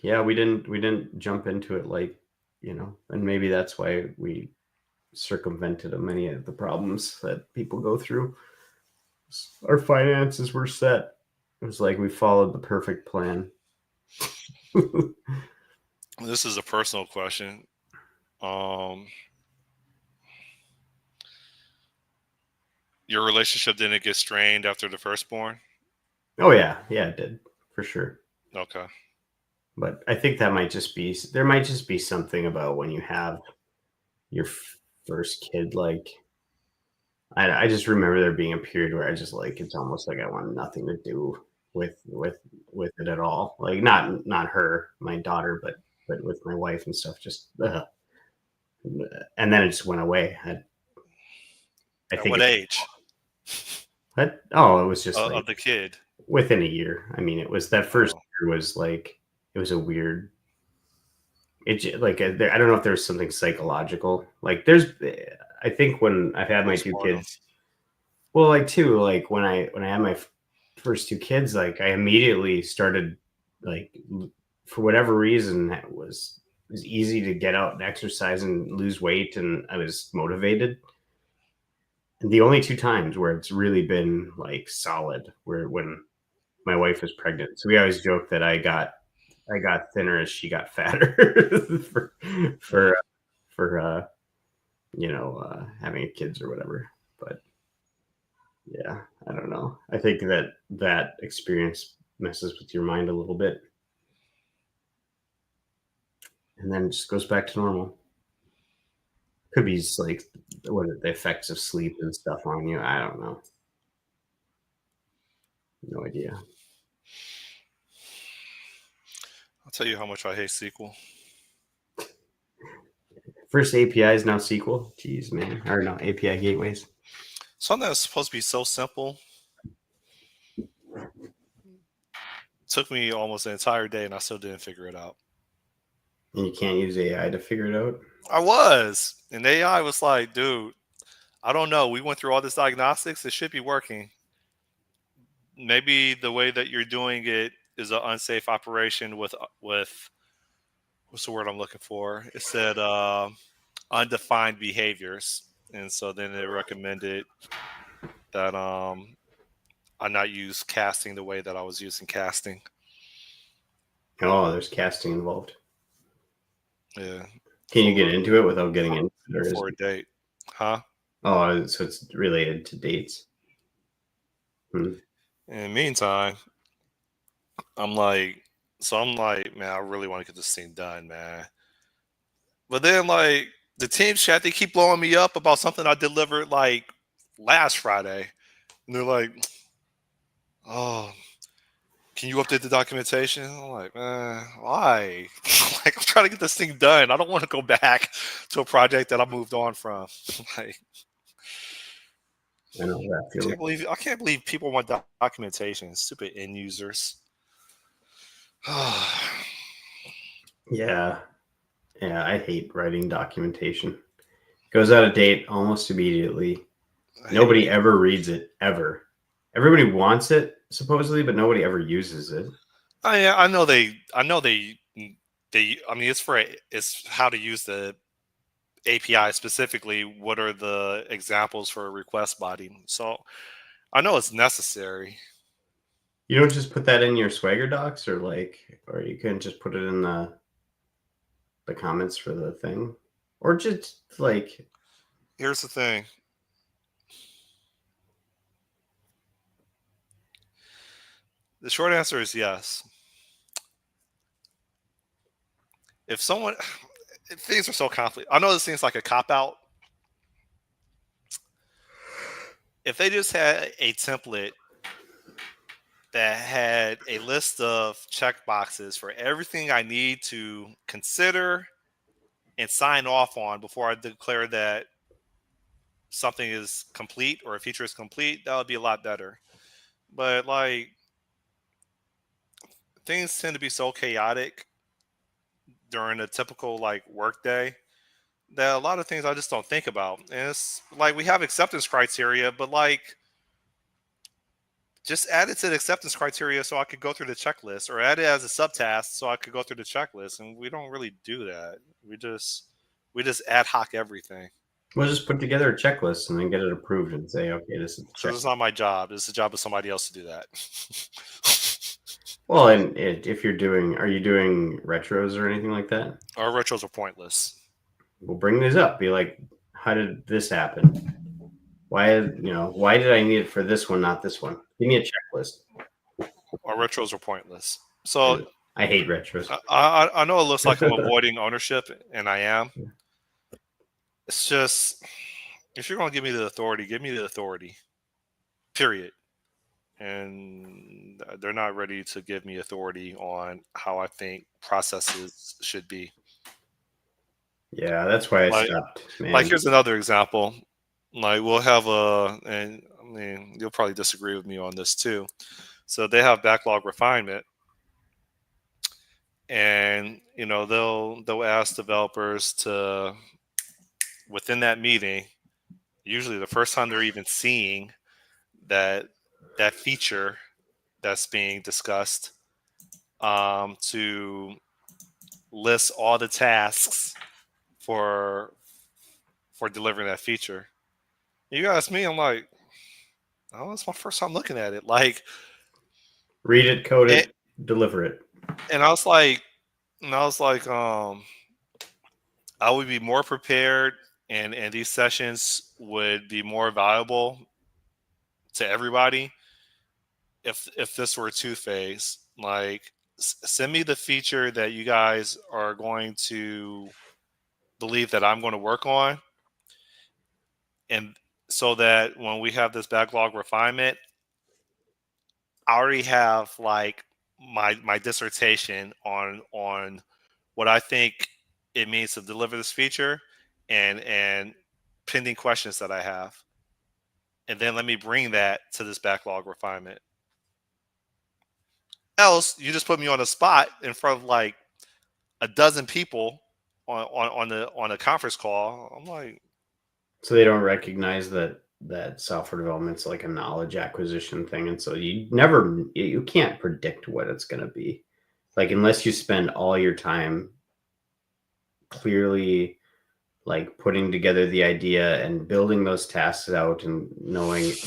Yeah, we didn't jump into it like, and maybe that's why we circumvented many of the problems that people go through. our finances were set. It was like we followed the perfect plan. This is a personal question. Your relationship didn't get strained after the firstborn? Oh yeah, it did for sure. Okay. But I think there might just be something about when you have your first kid. Like I just remember there being a period where I just like it's almost like I want nothing to do with it at all. Like not her, my daughter, but with my wife and stuff. Just and then it just went away. I At think what age it was just like of the kid? within a year. I mean, it was that first Oh, year was like it was a weird. Like I don't know if there's something psychological. Like I think when I've had my two postpartum. kids, well, like too, like when I had my first two kids, like I immediately started like for whatever reason it was easy to get out and exercise and lose weight, and I was motivated. And the only two times where it's really been like solid were when my wife was pregnant. So we always joke that I got thinner as she got fatter for Mm. for having kids or whatever. But yeah, I don't know. I think that experience messes with your mind a little bit, and then it just goes back to normal. Could be just like what are the effects of sleep and stuff on you. I don't know. No idea. I'll tell you how much I hate SQL. First APIs, now SQL. Jeez, man. Or no, API gateways. Something that's supposed to be so simple took me almost an entire day, and I still didn't figure it out. And you can't use AI to figure it out. I was, and AI was like, "Dude, I don't know. We went through all this diagnostics. It should be working. Maybe the way that you're doing it is an unsafe operation with what's the word I'm looking for? It said undefined behaviors, and so then it recommended that I not use casting the way that I was using casting. Oh, there's casting involved. Yeah, Can you get into it without getting into it, or is for a date, huh? oh, so it's related to dates? Hmm. In the meantime, I'm like, man, I really want to get this thing done, man. But then, like, the team chat, they keep blowing me up about something I delivered like last Friday, and they're like, "Oh, can you update the documentation?" I'm like, man, why? Like, I'm trying to get this thing done. I don't want to go back to a project that I moved on from. Like, I know that feeling. I can't believe people want documentation. Stupid end users. I Yeah, I hate writing documentation. Goes out of date almost immediately. hate Nobody ever reads it ever. Everybody wants it supposedly, but nobody ever uses it. I know they. I mean, it's how to use the API specifically. What are the examples for a request body? So I know it's necessary. You don't just put that in your Swagger docs, or you can just put it in the comments for the thing, or just like Here's the thing. The short answer is yes. If someone, things are so complicated. I know this seems like a cop out. If they just had a template that had a list of check boxes for everything I need to consider and sign off on before I declare that something is complete or a feature is complete, that would be a lot better. But like things tend to be so chaotic during a typical like work day that a lot of things I just don't think about. And it's like we have acceptance criteria, but like just add it to the acceptance criteria so I could go through the checklist, or add it as a subtask so I could go through the checklist. And we don't really do that. We just ad hoc everything. We'll just put together a checklist and then get it approved and say, okay, this is the Because check. it's not my job. It's the job of somebody else to do that. Well, and if you're doing, are you doing retros or anything like that? Our retros are pointless. We'll bring these up. Be like, how did this happen? Why did I need it for this one, not this one? Give me a checklist. Our retros are pointless. So I hate retros. I know it looks like I'm avoiding ownership, and I am. It's just, if you're going to give me the authority, give me the authority. Period. And they're not ready to give me authority on how I think processes should be. Yeah, that's why I stopped, man. Like, here's another example. Like, we'll have and I mean, you'll probably disagree with me on this too. So they have backlog refinement, and they'll ask developers to, within that meeting, usually the first time they're even seeing that feature that's being discussed, to list all the tasks for delivering that feature. You ask me, I'm like, oh, it's my first time looking at it. Like, read it, code it, deliver it. And I was like, I would be more prepared, and these sessions would be more valuable to everybody if this were two-phase. Like, send me the feature that you guys are going to believe that I'm going to work on, and so that when we have this backlog refinement, I already have like my dissertation on what I think it means to deliver this feature, and pending questions that I have, and then let me bring that to this backlog refinement. Else, you just put me on the spot in front of like a dozen people on a conference call. I'm like, so they don't recognize that software development's like a knowledge acquisition thing, and so you can't predict what it's going to be, like, unless you spend all your time clearly like putting together the idea and building those tasks out and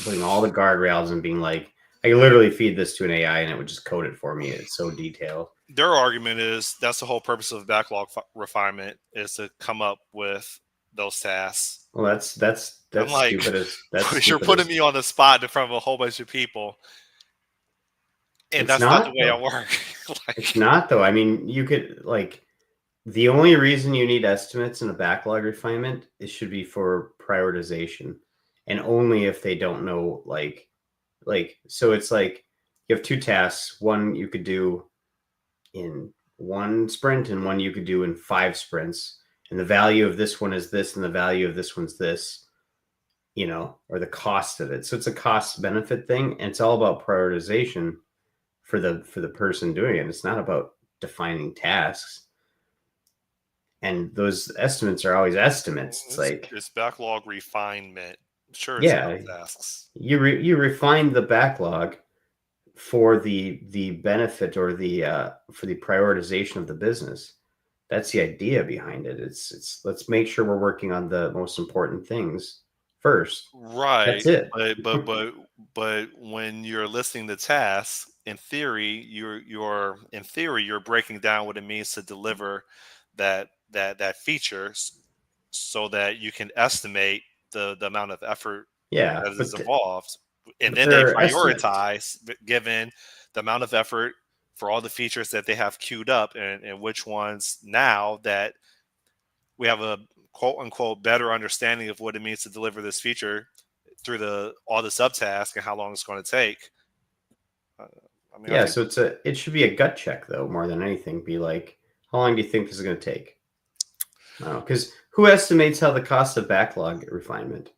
putting all the guardrails and being like, I can literally feed this to an AI and it would just code it for me. It's so detailed. Their argument is that's the whole purpose of backlog refinement, is to come up with those tasks. Well, that's I'm like, stupid. You're putting me on the spot in front of a whole bunch of people, and that's not the way I work. It's not, though. I mean, you could, like, the only reason you need estimates in a backlog refinement, it should be for prioritization, and only if they don't know, so it's like you have two tasks. One you could do in one sprint and one you could do in 5 sprints. And the value of this one is this, and the value of this one's this, or the cost of it. So it's a cost benefit thing. And it's all about prioritization for the person doing it. It's not about defining tasks. And those estimates are always estimates. It's backlog refinement. Sure, yeah, tasks. You refine the backlog for the benefit or for the prioritization of the business. That's the idea behind it. It's let's make sure we're working on the most important things first. Right. That's it. But when you're listing the tasks, in theory, you're breaking down what it means to deliver that feature, so that you can estimate the amount of effort that is involved, and then they prioritize given the amount of effort for all the features that they have queued up, and which ones, now that we have a quote unquote better understanding of what it means to deliver this feature through all the subtasks and how long it's going to take. So it should be a gut check, though, more than anything. Be like, how long do you think this is going to take? Because who estimates how the cost of backlog refinement?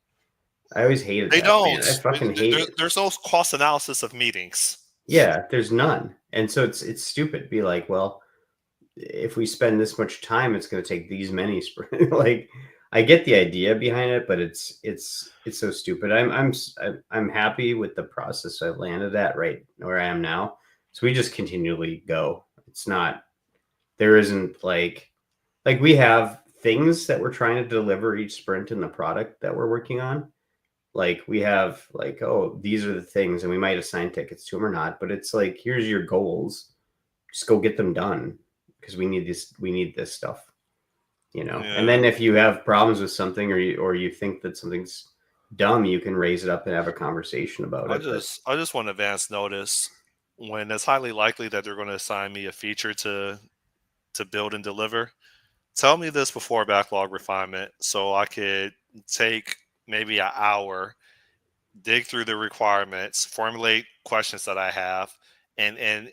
I always hated they that. Don't. Man. I fucking hate it. There's no cost analysis of meetings. Yeah, there's none. And so it's stupid. Be like, well, if we spend this much time, it's going to take these many sprints. Like, I get the idea behind it, but it's so stupid. I'm happy with the process I've landed at right where I am now. So we just continually go. It's not, there isn't like we have things that we're trying to deliver each sprint in the product that we're working on. Like we have like, oh, these are the things, and we might assign tickets to them or not, but it's like, here's your goals. Just go get them done because we need this stuff, And Yeah. then if you have problems with something or you think that something's dumb, you can raise it up and have a conversation about it. But I just want advance notice when it's highly likely that they're going to assign me a feature to build and deliver. Tell me this before backlog refinement so I could take maybe an hour, dig through the requirements, formulate questions that I have, and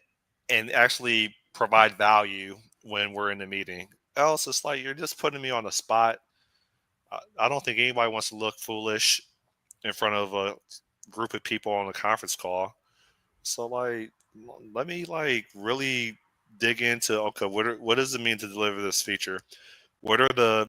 actually provide value when we're in the meeting. Else, it's like you're just putting me on the spot. I don't think anybody wants to look foolish in front of a group of people on a conference call. So like, let me like really dig into okay, what does it mean to deliver this feature? What are the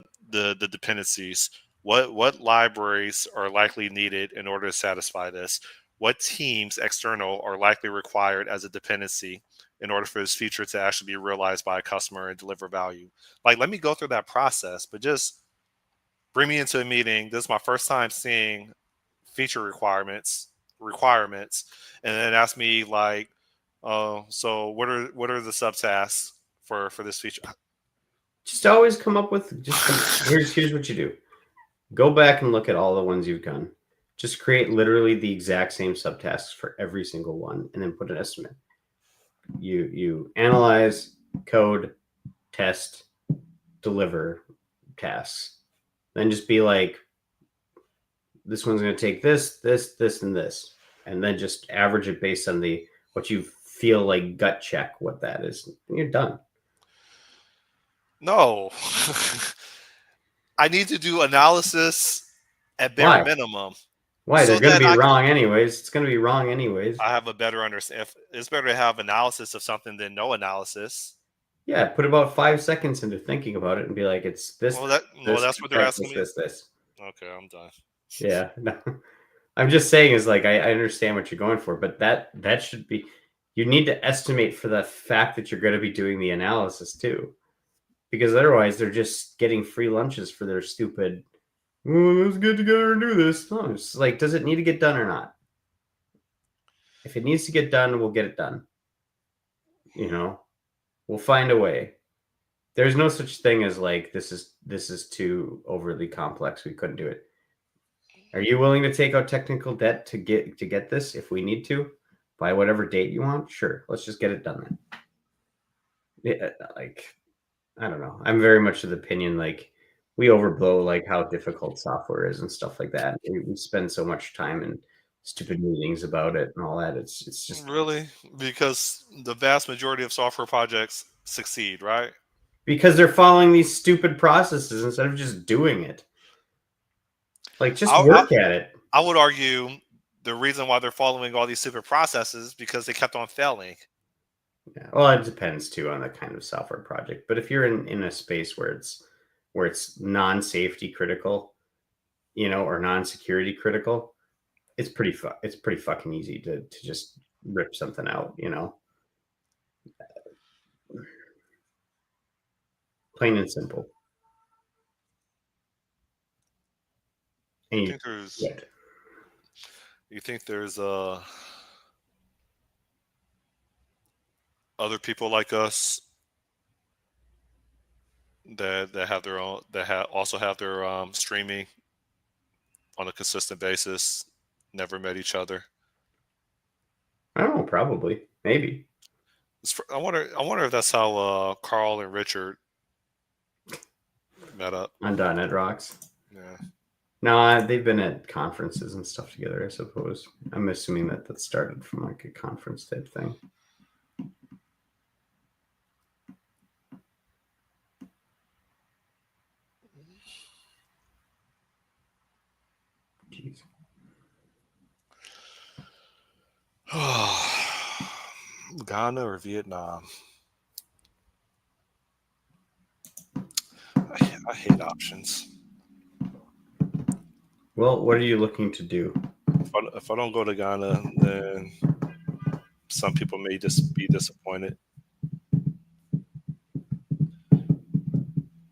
dependencies? What libraries are likely needed in order to satisfy this? What teams external are likely required as a dependency in order for this feature to actually be realized by a customer and deliver value? Like, let me go through that process, but just bring me into a meeting. This is my first time seeing feature requirements, and then ask me like, oh, so what are the subtasks for this feature? just always come up with here's what you do. Go back and look at all the ones you've done. Just create literally the exact same subtasks for every single one, and then put an estimate. You analyze, code, test, deliver tasks. Then just be like, this one's going to take this, and this, and then just average it based on what you feel like gut check what that is. And you're done. No. I need to do analysis at bare Why? minimum. Why? So They're going to that be wrong anyways. It's going to be wrong anyways. I have a better understanding. It's better to have analysis of something than no analysis. Yeah, put about 5 seconds into thinking about it and be like, it's this, That's what they're asking me. this. Okay, I'm done. Yeah, no. I'm just saying is like I understand what you're going for, but that should be, you need to estimate for the fact that you're going to be doing the analysis too, because otherwise they're just getting free lunches for their stupid. Oh, let's get together and do this. No, it's like, does it need to get done or not? If it needs to get done, we'll get it done. We'll find a way. There's no such thing as like this is too overly complex. We couldn't do it. Are you willing to take out technical debt to get this if we need to by whatever date you want? Sure. Let's just get it done then. Yeah, like, I don't know. I'm very much of the opinion like we overblow like how difficult software is and stuff like that. We spend so much time in stupid meetings about it and all that. It's just Really? Because the vast majority of software projects succeed, right? because they're following these stupid processes instead of just doing it. Like, just work at it. I would argue the reason why they're following all these stupid processes because they kept on failing. Yeah. Well, it depends too on the kind of software project. But if you're in a space where it's non-safety critical, or non-security critical, it's pretty fucking easy to just rip something out, plain and simple. And You think there's other people like us that have their own also have their streaming on a consistent basis, never met each other? I don't know, probably, maybe. I wonder if that's how Carl and Richard met up on .NET Rocks. Yeah. No, they've been at conferences and stuff together, I suppose. I'm assuming that started from like a conference type thing. Jeez. Ghana or Vietnam? I hate options. Well, what are you looking to do? If I don't go to Ghana, then some people may just be disappointed.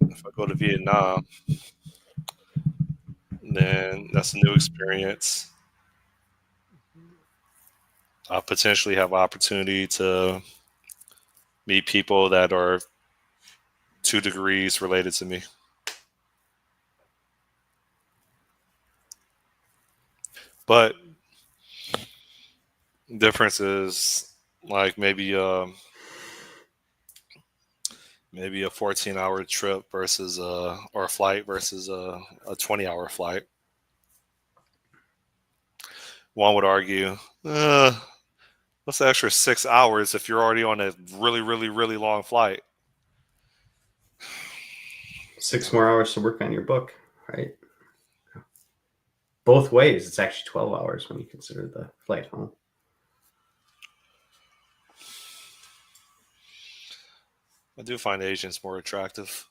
If I go to Vietnam, then that's a new experience. I potentially have opportunity to meet people that are 2 degrees related to me. But difference is like maybe a 14-hour trip versus or a flight versus a 20-hour flight. One would argue, what's the extra 6 hours if you're already on a really, really, really long flight? 6 more hours to work on your book, right? Both ways, it's actually 12 hours when you consider the flight home. I do find Asians more attractive.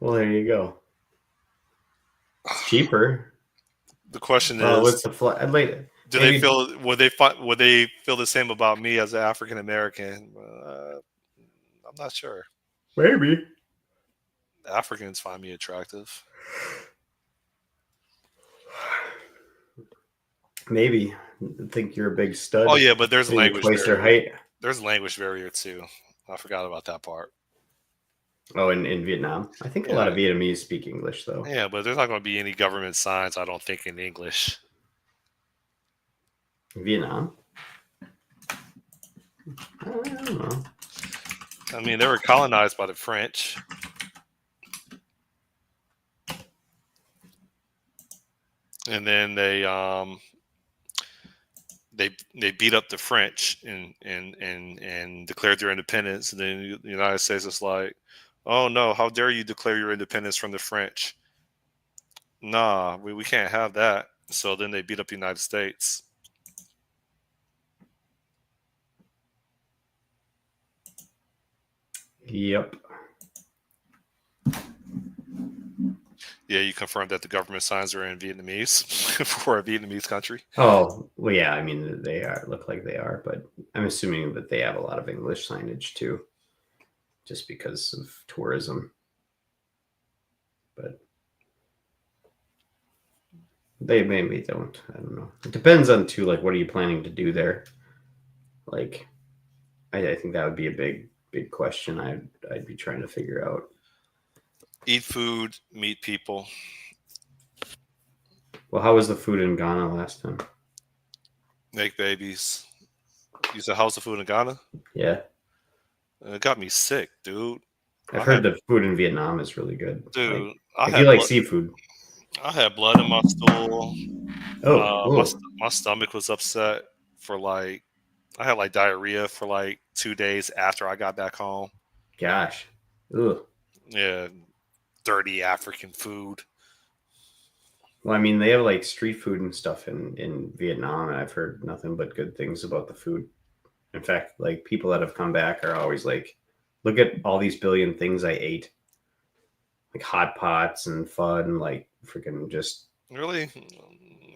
Well, there you go. It's cheaper. The question Well, with is, the flight, I'd like do they maybe feel would they feel the same about me as an African American? I'm not sure. maybe. Africans find me attractive. Maybe. I think you're a big stud. Oh yeah, but there's a Maybe language twice their barrier. height. There's a language barrier too. I forgot about that part. Oh, in Vietnam. I think a lot of Yeah, Vietnamese speak English, though. yeah, but there's not going to be any government signs. I don't think in English. Vietnam? I don't know. I mean, they were colonized by the French, and then they beat up the French and declared their independence. And then the United States is like, oh no, how dare you declare your independence from the French? Nah, we can't have that. So then they beat up the United States. Yep. Yeah, you confirmed that the government signs are in Vietnamese for a Vietnamese country. Oh, well, yeah. I mean, they are look like they are, but I'm assuming that they have a lot of English signage too, just because of tourism. But they maybe don't. I don't know. It depends on too. Like, what are you planning to do there? Like, I think that would be a big question. I'd be trying to figure out. Eat food, meet people. Well, how was the food in Ghana last time? Make babies. Use a house of food in Ghana. Yeah, It got me sick, dude. I've I heard had, the food in Vietnam is really good. Like, dude, I if you had like blood. seafood. I had blood in my stool. Oh, whoa, My stomach was upset for like I had like diarrhea for like 2 days after I got back home. gosh, ugh. Yeah, dirty African food. Well, I mean, they have like street food and stuff in Vietnam, and I've heard nothing but good things about the food. In fact, like people that have come back are always like, "Look at all these billion things I ate, like hot pots and fun, like freaking just Really,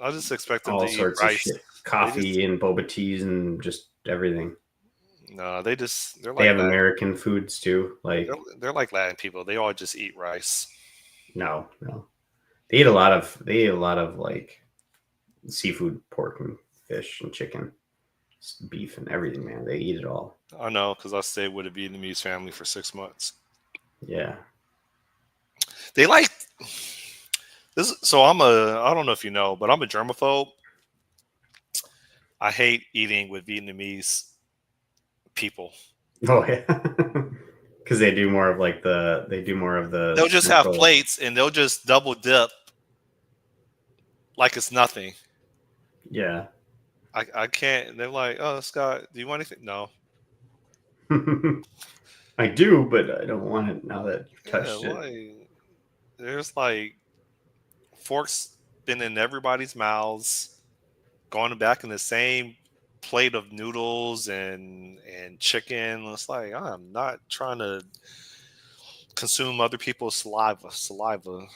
I just expect them to all eat sorts of rice. shit, They just coffee and boba teas and just everything." no, they're They like have Latin. American foods too. Like, They're like Latin people. They all just eat rice. no, they eat a lot of like seafood, pork and fish and chicken, beef and everything. Man, they eat it all. I know because I stayed with a Vietnamese family for 6 months. Yeah. They like this. So I don't know if you know, but I'm a germaphobe. I hate eating with Vietnamese people. Oh yeah. Because they do more of like they do more of the They'll just have central. plates and they'll just double dip like it's nothing. Yeah. I can't. They're like, oh, Scott, do you want anything? No. I do, but I don't want it now that you've Yeah, touched it. like there's like forks been in everybody's mouths, going back in the same plate of noodles and chicken. It's like I'm not trying to consume other people's saliva.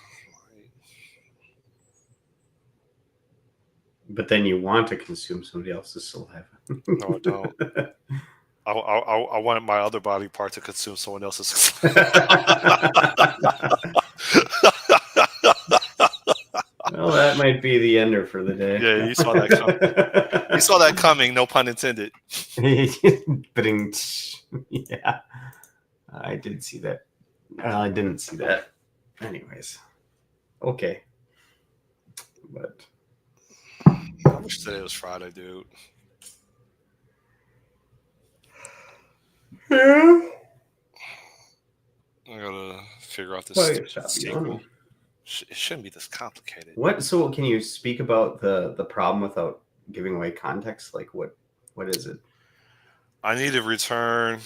But then you want to consume somebody else's saliva. No, I don't. I wanted my other body part to consume someone else's. Well, that might be the ender for the day. Yeah, you saw that coming. You saw that coming. No pun intended. Yeah, I did see that. Well, I didn't see that. Anyways, okay. But I wish today was Friday, dude. yeah, I gotta figure out this well, stupid stop sequel. yawning. It shouldn't be this complicated. What? So, can you speak about the problem without giving away context? Like, what is it? I need to return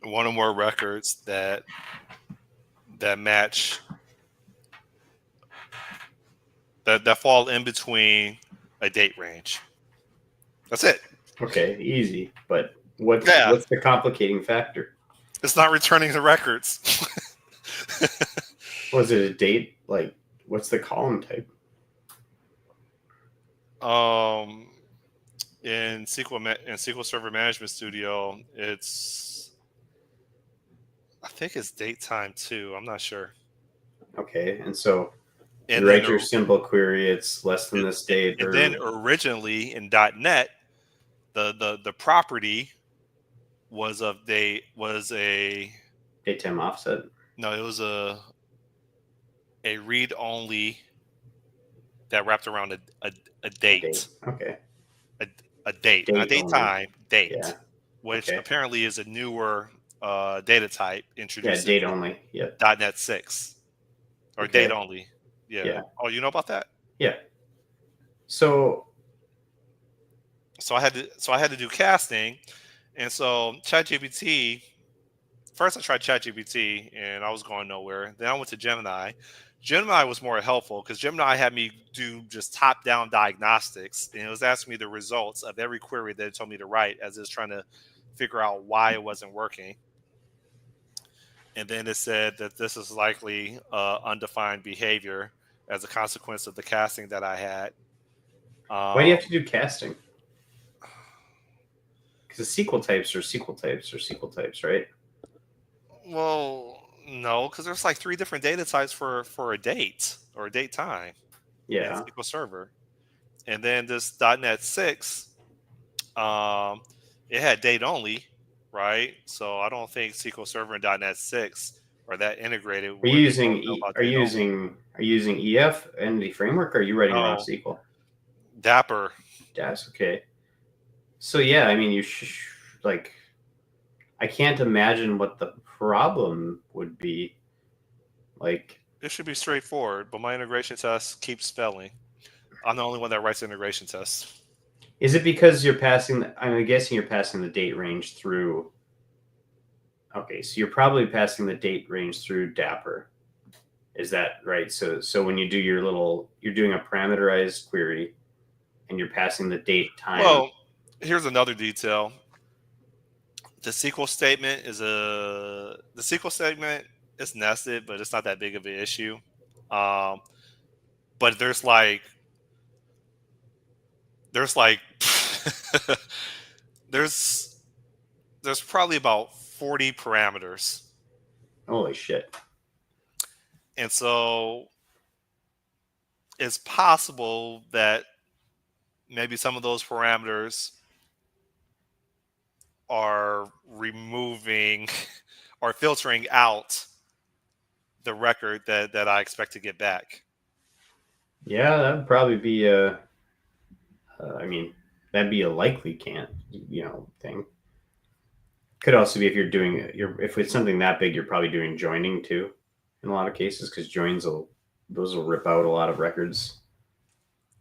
one or more records that match that fall in between a date range. That's it. Okay, easy. But what's the complicating factor? It's not returning the records. Was it a date? Like, what's the column type? In SQL Server Management Studio, I think it's date time too. I'm not sure. Okay, and so And you then write your simple query. It's less than this date. And then originally in .NET, the property was a date time offset. No, it was a read only that wrapped around a date. Okay. A date, not date time, date, yeah. Which apparently is a newer data type introduced. Yeah, date only. Yeah. .NET 6 or date only. Yeah. Oh, you know about that? Yeah. So I had to do casting, and so ChatGPT. First, I tried ChatGPT, and I was going nowhere. Then I went to Gemini. Gemini was more helpful because Gemini had me do just top-down diagnostics, and it was asking me the results of every query that it told me to write as it was trying to figure out why it wasn't working. And then it said that this is likely undefined behavior as a consequence of the casting that I had. Why do you have to do casting? Because the SQL types are SQL types or SQL types, right? Well, no, because there's like 3 different data types for a date or a date time. Yeah. In SQL Server. And then this .NET 6, it had date only, right? So I don't think SQL Server and .NET 6 are that integrated. Are you using EF Entity Framework, or are you writing raw SQL? Dapper. That's okay. So yeah, I mean, you like, I can't imagine what the problem would be. Like, it should be straightforward, but my integration test keeps failing. I'm the only one that writes integration tests. Is it because you're passing? I'm guessing you're passing the date range through. Okay, so you're probably passing the date range through Dapper. Is that right? So when you do you're doing a parameterized query, and you're passing the date time. Well, here's another detail. The SQL statement is nested, but it's not that big of an issue. But there's there's probably about 40 parameters. Holy shit. And so it's possible that maybe some of those parameters are removing or filtering out the record that I expect to get back. Yeah, that'd probably be that'd be a likely thing. Could also be if you're doing if it's something that big, you're probably doing joining too, in a lot of cases, because joins will rip out a lot of records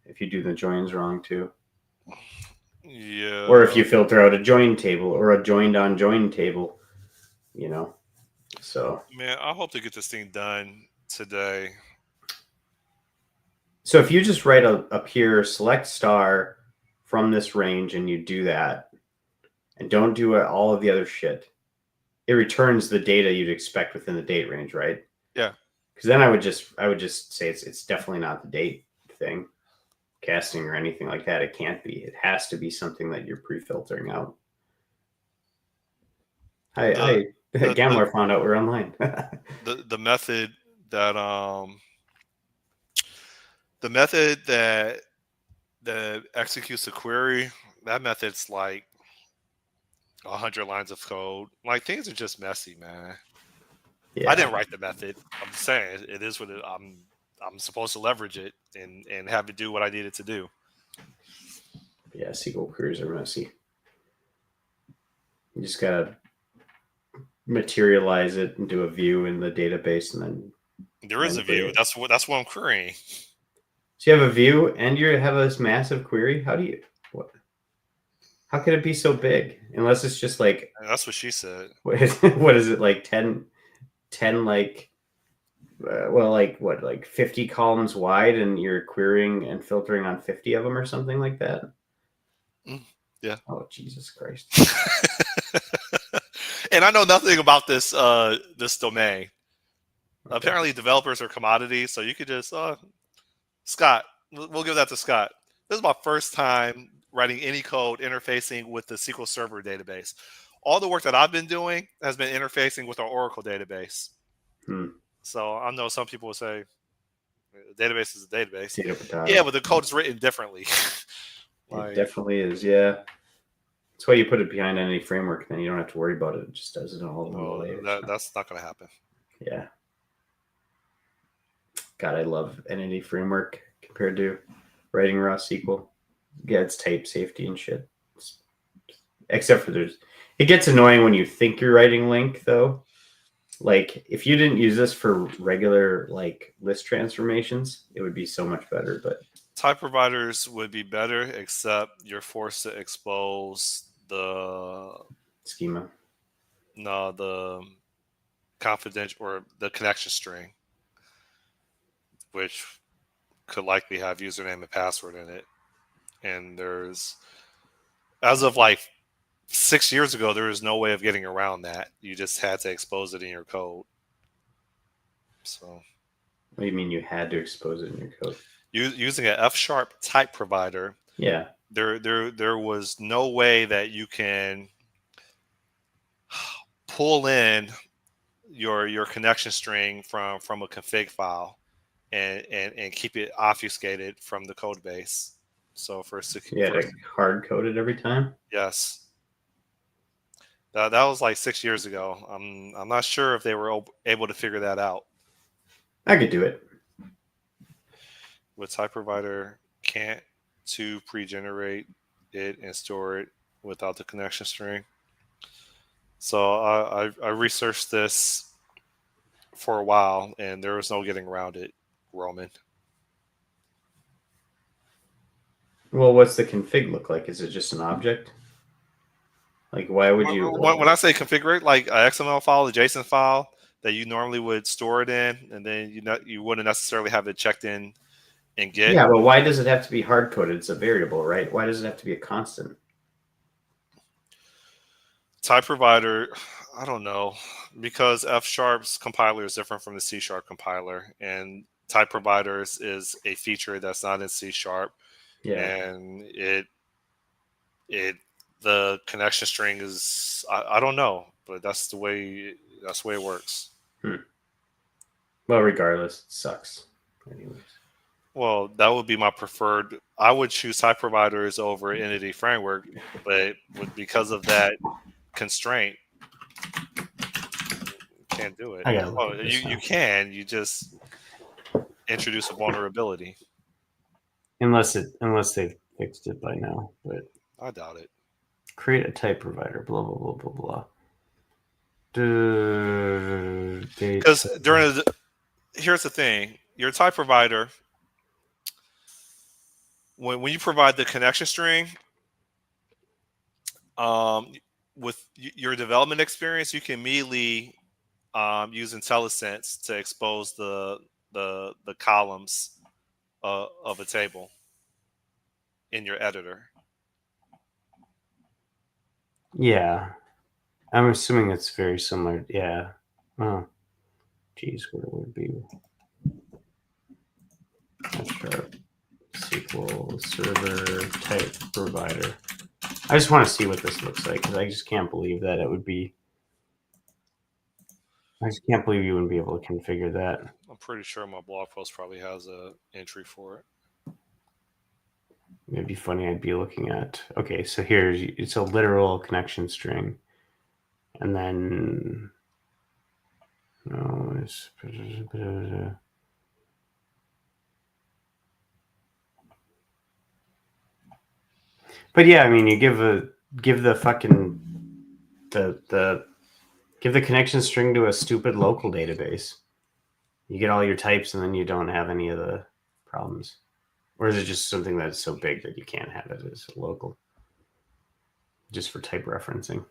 if you do the joins wrong too. Yeah. Or if you filter out a join table or a joined on join table, So. Man, I hope to get this thing done today. So if you just write a pure select star from this range and you do that, and don't do all of the other shit, it returns the data you'd expect within the date range, right? Yeah. Because then I would just say it's definitely not the date thing. casting or anything like that. It can't be. It has to be something that you're pre-filtering out. The Gamler found out we're online. the method that the method that executes a query, that method's like 100 lines of code. Like, things are just messy, man. Yeah. I didn't write the method. I'm just saying it is what I'm supposed to leverage it and have it do what I need it to do. Yeah, SQL queries are messy. You just gotta materialize it and do a view in the database, and then There is a view. That's what I'm querying. so you have a view and you have this massive query. How could it be so big? Unless it's just like That's what she said. what is it, like 10 like like 50 columns wide, and you're querying and filtering on 50 of them or something like that. Yeah. Oh, Jesus Christ. And I know nothing about this this domain. Okay. Apparently developers are commodities, so you could just Scott, we'll give that to Scott. This is my first time writing any code interfacing with the SQL Server database. All the work that I've been doing has been interfacing with our Oracle database. So I know some people will say database is a database. Yeah, but the code is written differently. It definitely is, yeah. That's why you put it behind any framework, then you don't have to worry about it. It just does it in all the layers. That's not going to happen. Yeah. God, I love Entity Framework compared to writing raw SQL. Yeah, it's type safety and shit. Except for it gets annoying when you think you're writing LINQ, though. Like, if you didn't use this for regular like list transformations, it would be so much better. But type providers would be better, except you're forced to expose the schema. No, the confidential or the connection string, which could likely have username and password in it. And there's, as of like 6 years ago, there was no way of getting around that. You just had to expose it in your code. So, what do you mean you had to expose it in your code? Using an F# type provider, yeah, there was no way that you can pull in your connection string from a config file and keep it obfuscated from the code base. So for you had to hard code it every time. Yes, that was like 6 years ago. I'm not sure if they were able to figure that out. I could do it. With type provider, can't to pre-generate it and store it without the connection string. So I researched this for a while, and there was no getting around it, Roman. Well, what's the config look like? Is it just an object? Like, why would you? When I say configure, like an XML file, a JSON file that you normally would store it in, and then you wouldn't necessarily have it checked in and get. Yeah, but why does it have to be hard coded? It's a variable, right? Why does it have to be a constant? Type provider, I don't know, because F# compiler is different from the C# compiler, and type providers is a feature that's not in C#. Yeah, and the connection string is I don't know, but that's the way it works. Well, regardless, it sucks. Anyways. Well, that would be my preferred. I would choose type providers over Entity Framework, but because of that constraint, you can't do it. You can. You just introduce a vulnerability. Unless they've fixed it by now, but I doubt it. Create a type provider. Blah blah blah blah blah. Because here's the thing: your type provider, when you provide the connection string, with your development experience, you can immediately use IntelliSense to expose the columns of a table in your editor. Yeah, I'm assuming it's very similar. Yeah. Oh, geez, what would it be? equal server type provider. I just want to see what this looks like because I just can't believe that it would be. I just can't believe you wouldn't be able to configure that. I'm pretty sure my blog post probably has a entry for it. It'd be funny. I'd be looking at. Okay, so here's it's a literal connection string, and then no, it's. But yeah, I mean, you give the fucking give the connection string to a stupid local database. You get all your types, and then you don't have any of the problems. Or is it just something that's so big that you can't have it as local? Just for type referencing.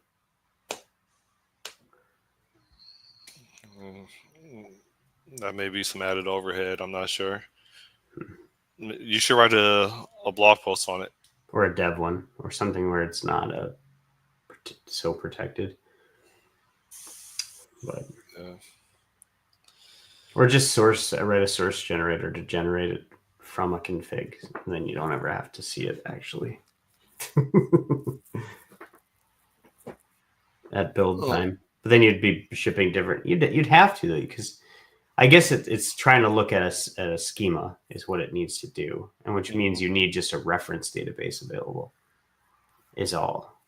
That may be some added overhead. I'm not sure. You should write a blog post on it. Or a dev one, or something where it's not so protected. But Yeah. or just write a source generator to generate it from a config, and then you don't ever have to see it actually at build time. But then you'd be shipping different. You'd have to, because I guess it's trying to look at a schema is what it needs to do, and which means you need just a reference database available. Is all.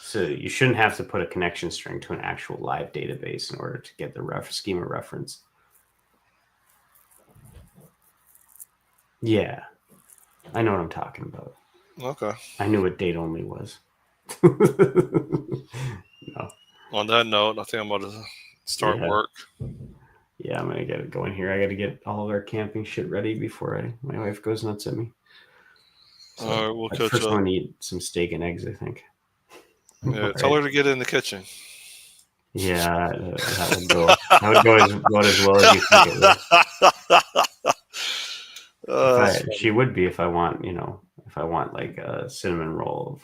So you shouldn't have to put a connection string to an actual live database in order to get the schema reference. Yeah, I know what I'm talking about. Okay. I knew what date only was. No. On that note, I think I'm about to start work. Yeah, I'm gonna get it going here. I got to get all of our camping shit ready before my wife goes nuts at me. So all right, we'll catch first up. I'm gonna eat some steak and eggs, I think. Yeah, tell her to get in the kitchen. Yeah, that would go. That would go as well as you think it would. She would be if I want, like a cinnamon roll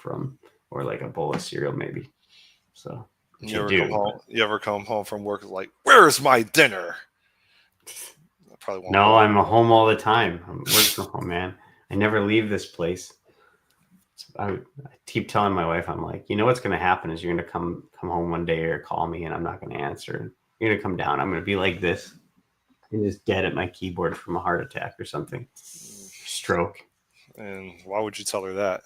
or like a bowl of cereal, maybe. So you ever come home from work like, where's my dinner? I probably won't. No, I'm home all the time. I'm working from home, man. I never leave this place. I keep telling my wife, I'm like, what's going to happen is you're going to come home one day or call me and I'm not going to answer. You're going to come down. I'm going to be like this and just dead at my keyboard from a heart attack or something. Stroke. And why would you tell her that?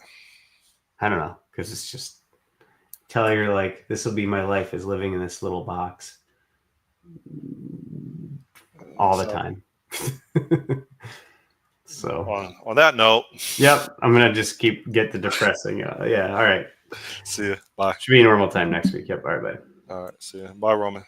I don't know, because it's just tell her like, this will be my life, is living in this little box all the time. So on that note, yep, I'm gonna just get the depressing. Yeah, all right. See you. Bye. Should be normal time next week. Yep. All right, bye. All right. See you. Bye, Roman.